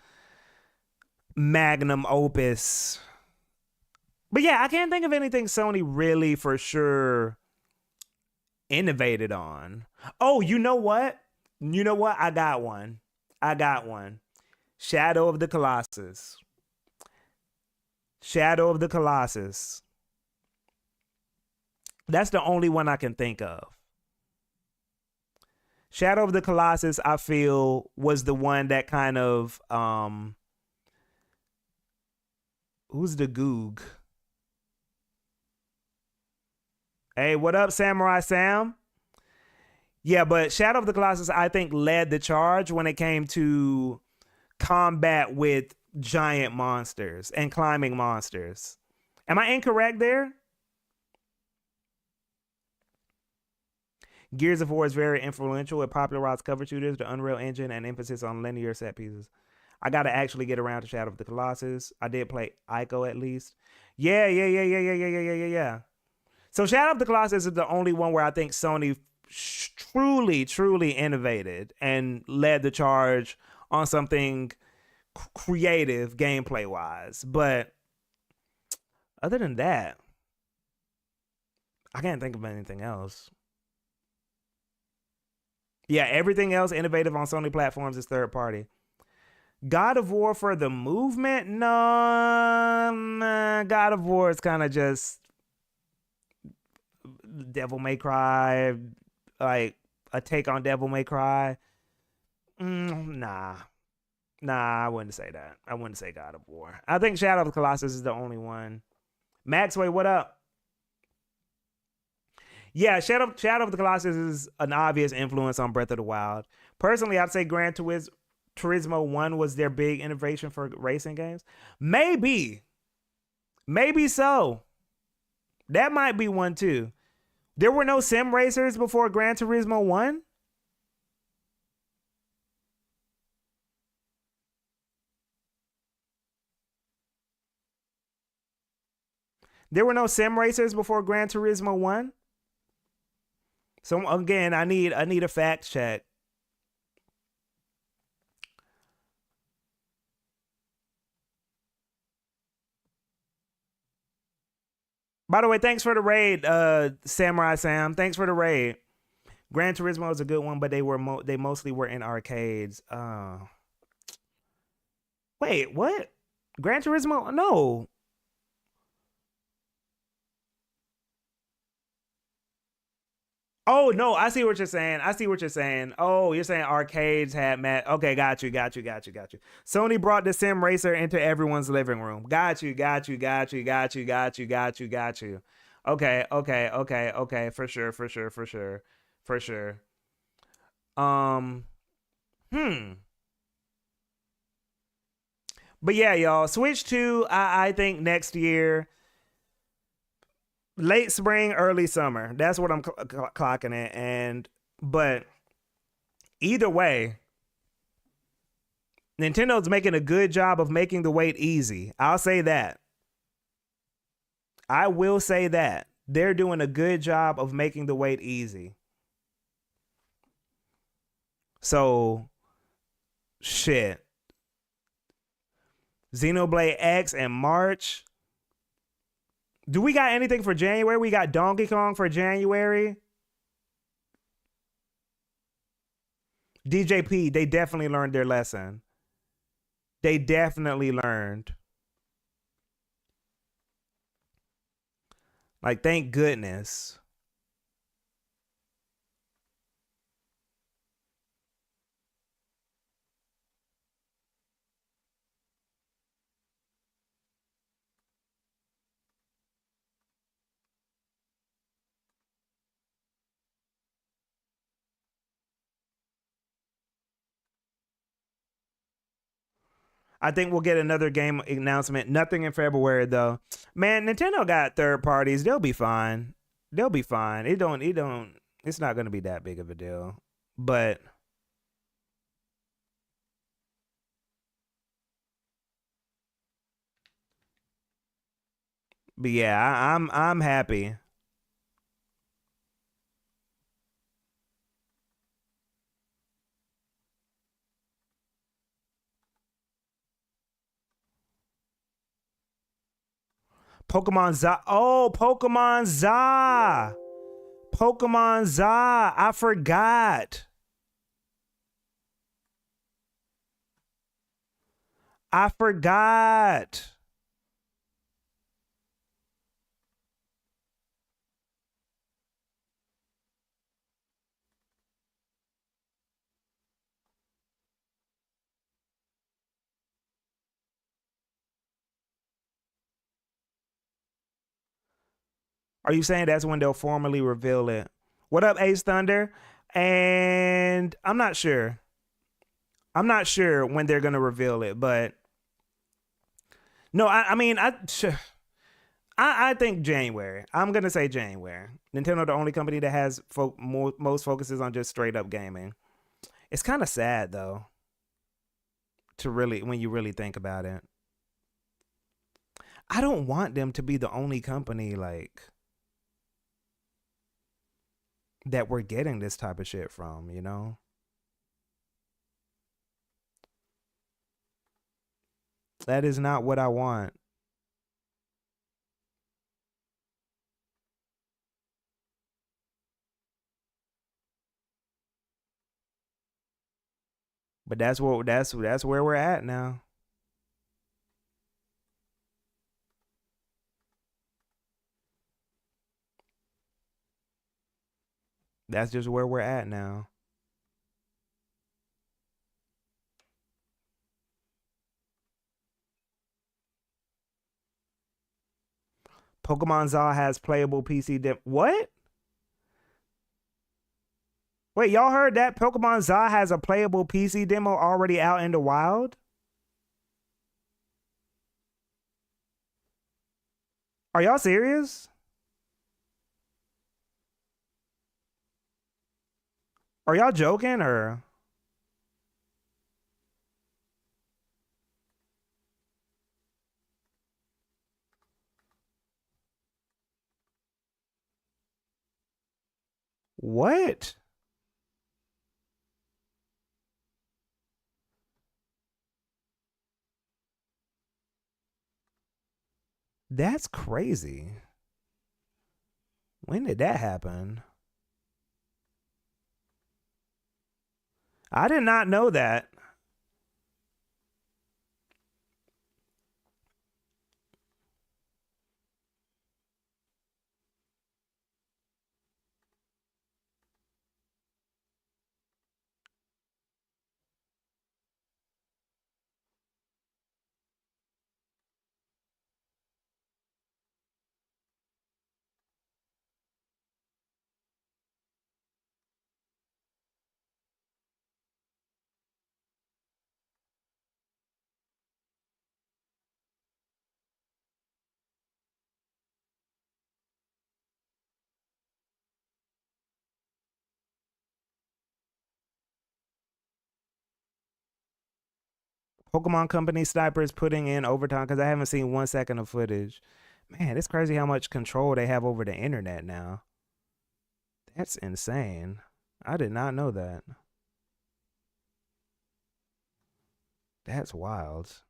Speaker 1: magnum opus. But yeah, I can't think of anything Sony really for sure innovated on. Oh, you know what? You know what? I got one. Shadow of the Colossus. Shadow of the Colossus. That's the only one I can think of. Shadow of the Colossus, I feel, was the one that kind of who's the Goog? Hey, what up, Samurai Sam? Yeah, but Shadow of the Colossus, I think, led the charge when it came to combat with giant monsters and climbing monsters. Am I incorrect there? Gears of War is very influential. It popularized cover shooters, the Unreal Engine, and emphasis on linear set pieces. I got to actually get around to Shadow of the Colossus. I did play Ico at least. Yeah. So Shadow of the Colossus is the only one where I think Sony truly innovated and led the charge on something creative gameplay wise. But other than that, I can't think of anything else. Yeah, everything else innovative on Sony platforms is third party. God of War for the movement? No, nah, God of War is kind of just Devil May Cry, like a take on Devil May Cry. Nah, I wouldn't say that. I wouldn't say God of War. I think Shadow of the Colossus is the only one. Maxway, what up? Yeah, Shadow of the Colossus is an obvious influence on Breath of the Wild. Personally, I'd say Gran Turismo 1 was their big innovation for racing games. Maybe so. That might be one too. There were no sim racers before Gran Turismo 1? There were no sim racers before Gran Turismo 1? So again, I need a fact check. By the way, thanks for the raid, Samurai Sam. Thanks for the raid. Gran Turismo is a good one, but they mostly were in arcades. Wait, what? Gran Turismo? No. Oh no, I see what you're saying. Oh, you're saying arcades had Okay, got you. Sony brought the sim racer into everyone's living room. Got you. Okay. For sure. Hmm. But yeah, y'all, Switch 2, I think next year, late spring, early summer. That's what I'm clocking it. But either way, Nintendo's making a good job of making the wait easy. I'll say that. I will say that. They're doing a good job of making the wait easy. So, shit. Xenoblade X in March. Do we got anything for January? We got Donkey Kong for January. DJP, they definitely learned their lesson. They definitely learned. Like, thank goodness. I think we'll get another game announcement. Nothing in February though. Man, Nintendo got third parties. They'll be fine. It's not gonna be that big of a deal. But yeah, I'm happy. Pokemon Za. Oh, Pokemon Za. Pokemon Za. I forgot. Are you saying that's when they'll formally reveal it? What up, Ace Thunder? And I'm not sure. I'm not sure when they're gonna reveal it, but no, I mean, I think January. I'm gonna say January. Nintendo, the only company that has most focuses on just straight up gaming. It's kind of sad though, to really when you really think about it. I don't want them to be the only company like. that we're getting this type of shit from, you know? That is not what I want. But that's where we're at now. That's just where we're at now. Pokemon Za has playable PC what? Wait, y'all heard that? Pokemon Za has a playable PC demo already out in the wild? Are y'all serious? Are y'all joking or? What? That's crazy. When did that happen? I did not know that. Pokemon Company snipers putting in overtime because I haven't seen 1 second of footage. Man, it's crazy how much control they have over the internet now. That's insane. I did not know that. That's wild.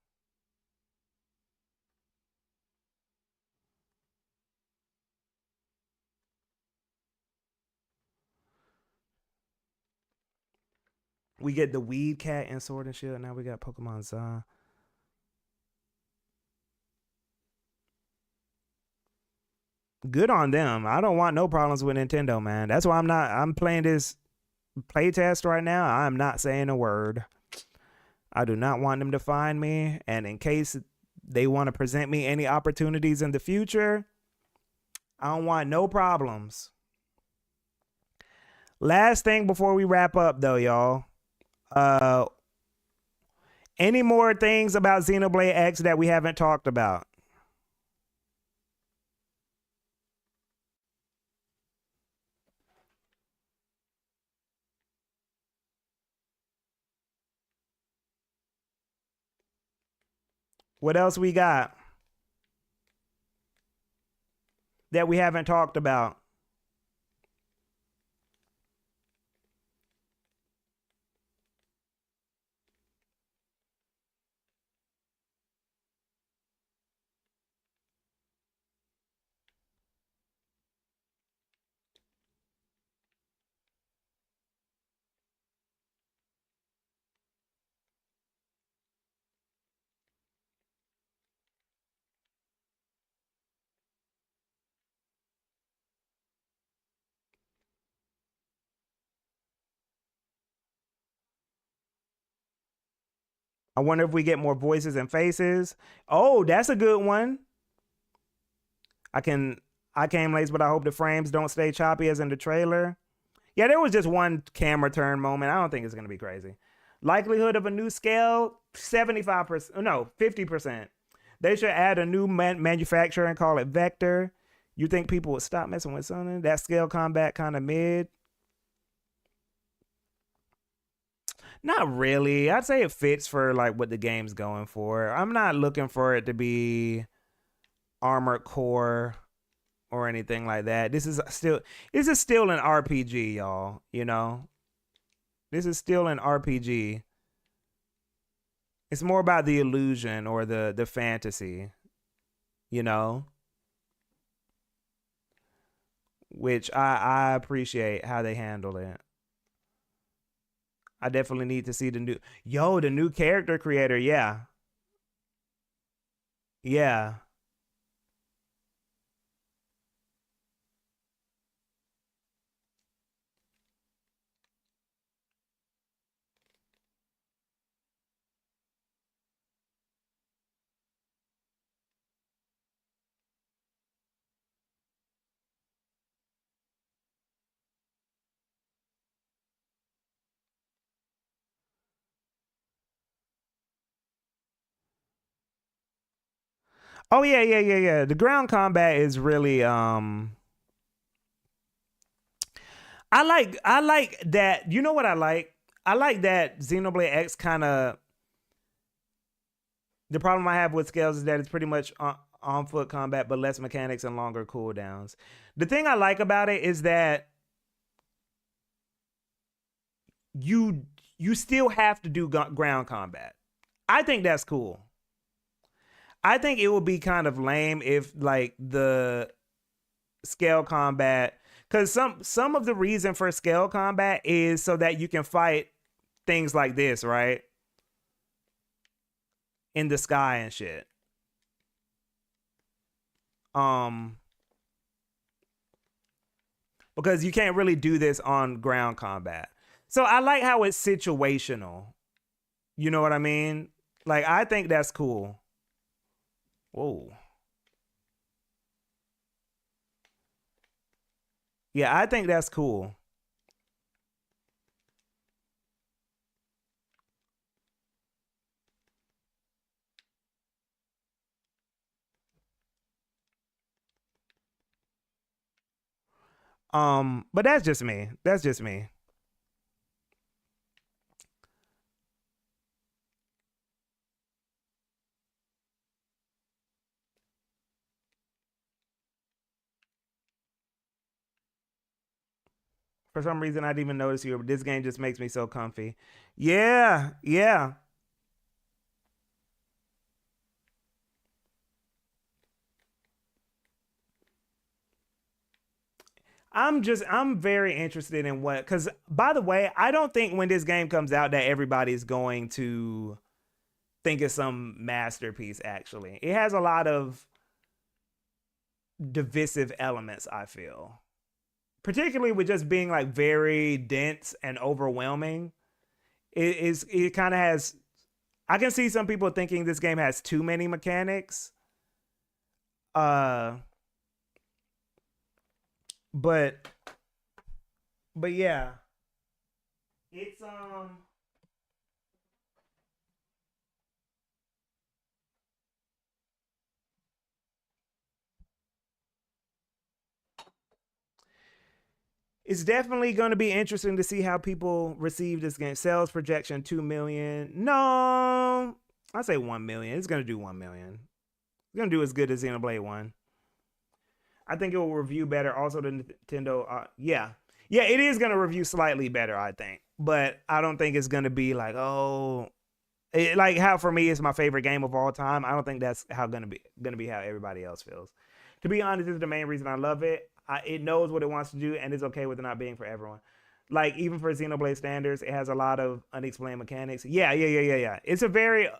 Speaker 1: We get the Weed Cat and Sword and Shield. Now we got Pokemon Za. Good on them. I don't want no problems with Nintendo, man. That's why I'm playing this playtest right now. I'm not saying a word. I do not want them to find me. And in case they want to present me any opportunities in the future, I don't want no problems. Last thing before we wrap up though, y'all. Any more things about Xenoblade X that we haven't talked about? What else we got that we haven't talked about? I wonder if we get more voices and faces. Oh, that's a good one. I came late, but I hope the frames don't stay choppy as in the trailer. Yeah, there was just one camera turn moment. I don't think it's going to be crazy. Likelihood of a new scale, 75%. No, 50%. They should add a new manufacturer and call it Vector. You think people would stop messing with something? That scale combat kind of mid. Not really. I'd say it fits for like what the game's going for. I'm not looking for it to be Armored Core or anything like that. This is still an RPG, y'all. You know, this is still an RPG. It's more about the illusion or the fantasy, you know, which I appreciate how they handle it. I definitely need to see the new character creator. Yeah. Yeah. Oh yeah. The ground combat is really I like that. You know what I like? I like that Xenoblade X kind of. The problem I have with Scales is that it's pretty much on foot combat, but less mechanics and longer cooldowns. The thing I like about it is that you still have to do ground combat. I think that's cool. I think it would be kind of lame if like the scale combat, because some of the reason for scale combat is so that you can fight things like this, right? In the sky and shit. Because you can't really do this on ground combat. So I like how it's situational. You know what I mean? Like, I think that's cool. Whoa. Yeah, I think that's cool. But that's just me. That's just me. For some reason, I didn't even notice you, but this game just makes me so comfy. Yeah, yeah. I'm very interested in what, because by the way, I don't think when this game comes out that everybody's going to think it's some masterpiece, actually. It has a lot of divisive elements, I feel. Particularly with just being like very dense and overwhelming. It kind of has, I can see some people thinking this game has too many mechanics. But yeah, it's it's definitely going to be interesting to see how people receive this game. Sales projection 2 million. No, I say 1 million. It's going to do 1 million. It's going to do as good as Xenoblade 1. I think it will review better. Also, the Nintendo, yeah, it is going to review slightly better, I think. But I don't think it's going to be like, oh, like how for me it's my favorite game of all time. I don't think that's how going to be how everybody else feels. To be honest, this is the main reason I love it. It knows what it wants to do, and it's okay with it not being for everyone. Like, even for Xenoblade standards, it has a lot of unexplained mechanics. Yeah. It's a very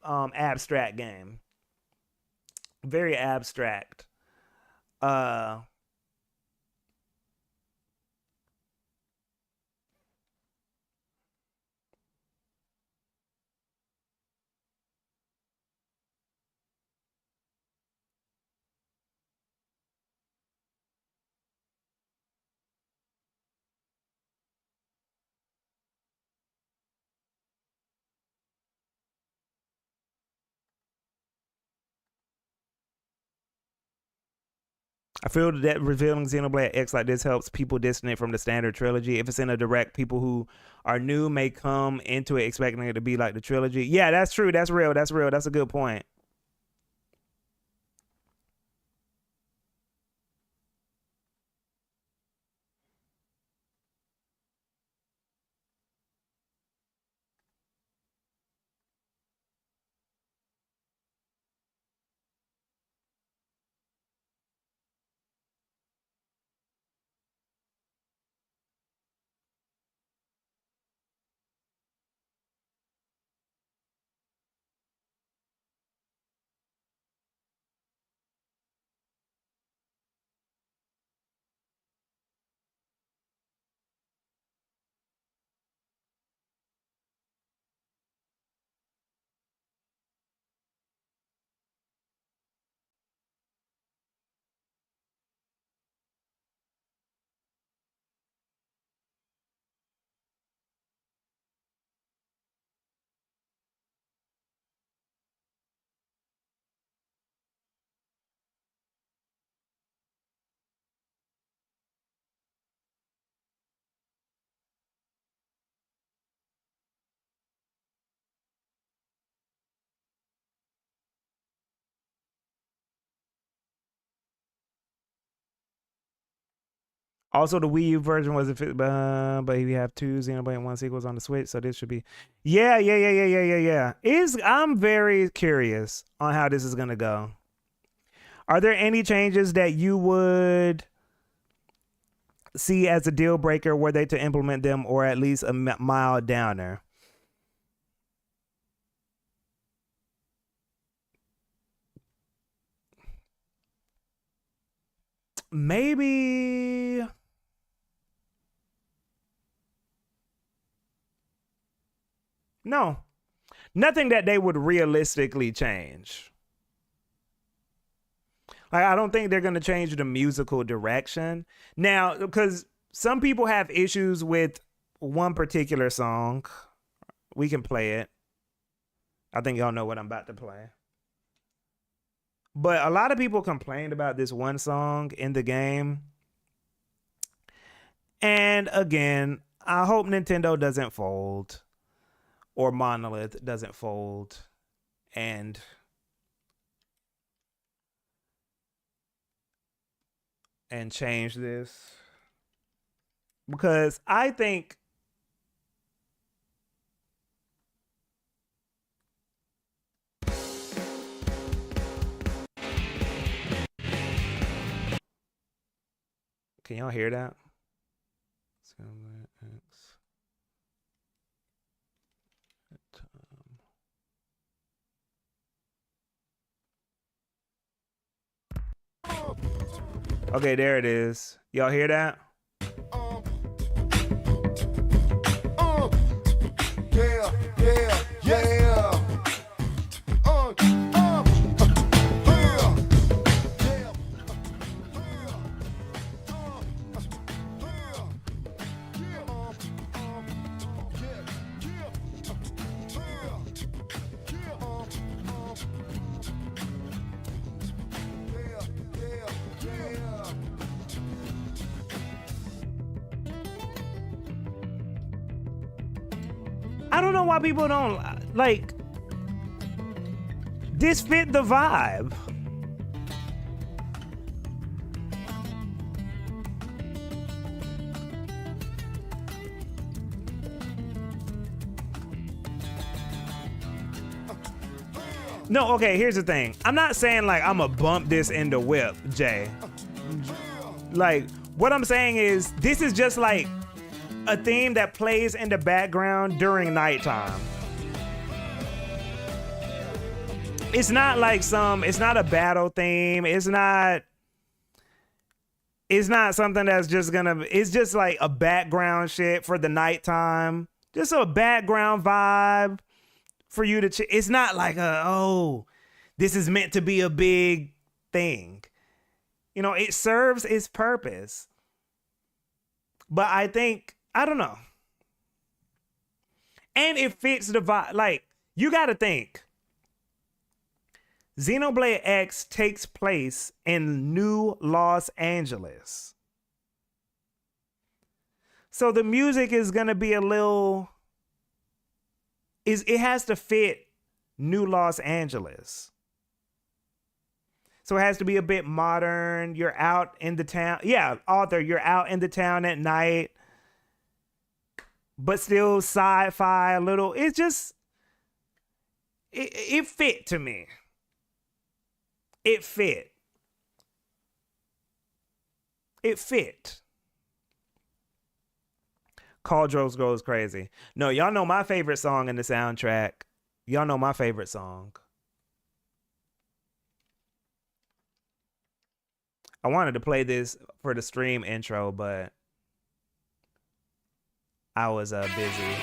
Speaker 1: abstract game. Very abstract. I feel that revealing Xenoblade X like this helps people distant from the standard trilogy. If it's in a direct, people who are new may come into it expecting it to be like the trilogy. Yeah, that's true. That's real. That's real. That's a good point. Also, the Wii U version was but we have two Xenoblade 1 sequels on the Switch, so this should be. Yeah. I'm very curious on how this is gonna go. Are there any changes that you would see as a deal breaker were they to implement them, or at least a mild downer? Maybe. No, nothing that they would realistically change. Like, I don't think they're going to change the musical direction. Now, because some people have issues with one particular song. We can play it. I think y'all know what I'm about to play. But a lot of people complained about this one song in the game. And again, I hope Nintendo doesn't fold, or Monolith doesn't fold and change this, because I think can y'all hear that? Okay, there it is. Y'all hear that?
Speaker 4: Yeah.
Speaker 1: I don't know why people don't like this. Fit the vibe. No, okay, here's the thing. I'm not saying like I'm gonna bump this in the whip, Jay. Like, what I'm saying is this is just like a theme that plays in the background during nighttime. It's not like it's not a battle theme. It's not something that's just it's just like a background shit for the nighttime. Just a background vibe for you to it's not like this is meant to be a big thing. You know, it serves its purpose. But I think, I don't know. And it fits the vibe. Like, you got to think. Xenoblade X takes place in New Los Angeles. So the music is going to be a little... It has to fit New Los Angeles. So it has to be a bit modern. You're out in the town. Yeah, Arthur, you're out in the town at night. But still sci-fi a little. It's just... It fit to me. It fit. It fit. Caldros goes crazy. No, y'all know my favorite song in the soundtrack. Y'all know my favorite song. I wanted to play this for the stream intro, but I was busy.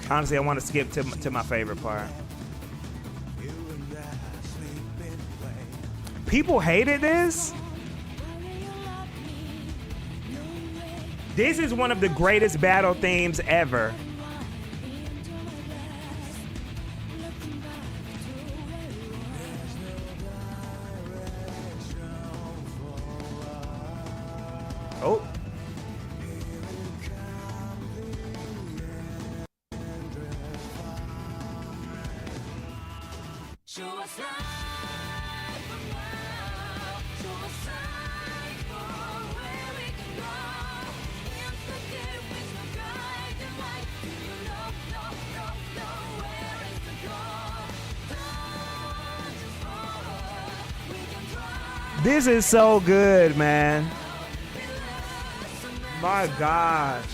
Speaker 1: Honestly, I want to skip to my favorite part. People hated this? This is one of the greatest battle themes ever. Oh. This is so good, man. My gosh.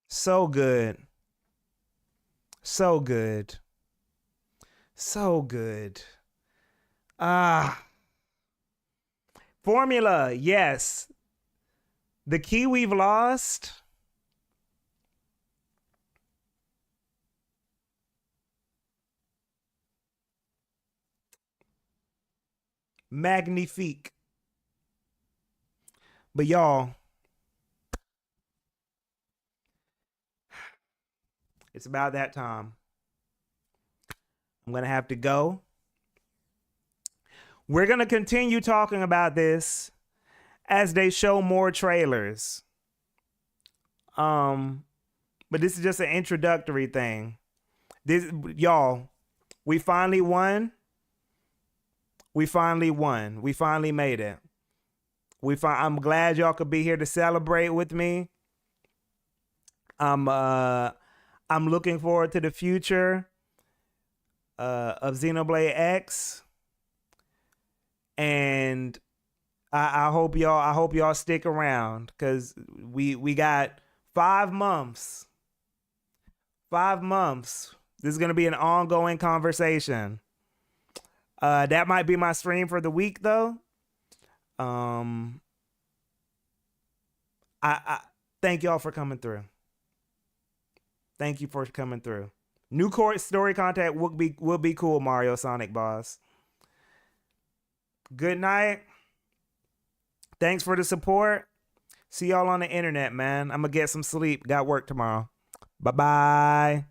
Speaker 1: So good. So good. So good. Formula, yes. The key we've lost. Magnifique. But y'all, it's about that time. I'm going to have to go. We're going to continue talking about this as they show more trailers. But this is just an introductory thing. This, y'all, we finally won. We finally won. We finally made it. I'm glad y'all could be here to celebrate with me. I'm looking forward to the future of Xenoblade X, and I hope y'all stick around, because we got 5 months. 5 months. This is gonna be an ongoing conversation. That might be my stream for the week, though. I thank y'all for coming through. Thank you for coming through. New court story contact will be cool, Mario Sonic boss. Good night. Thanks for the support. See y'all on the internet, man. I'm gonna get some sleep. Got work tomorrow. Bye-bye.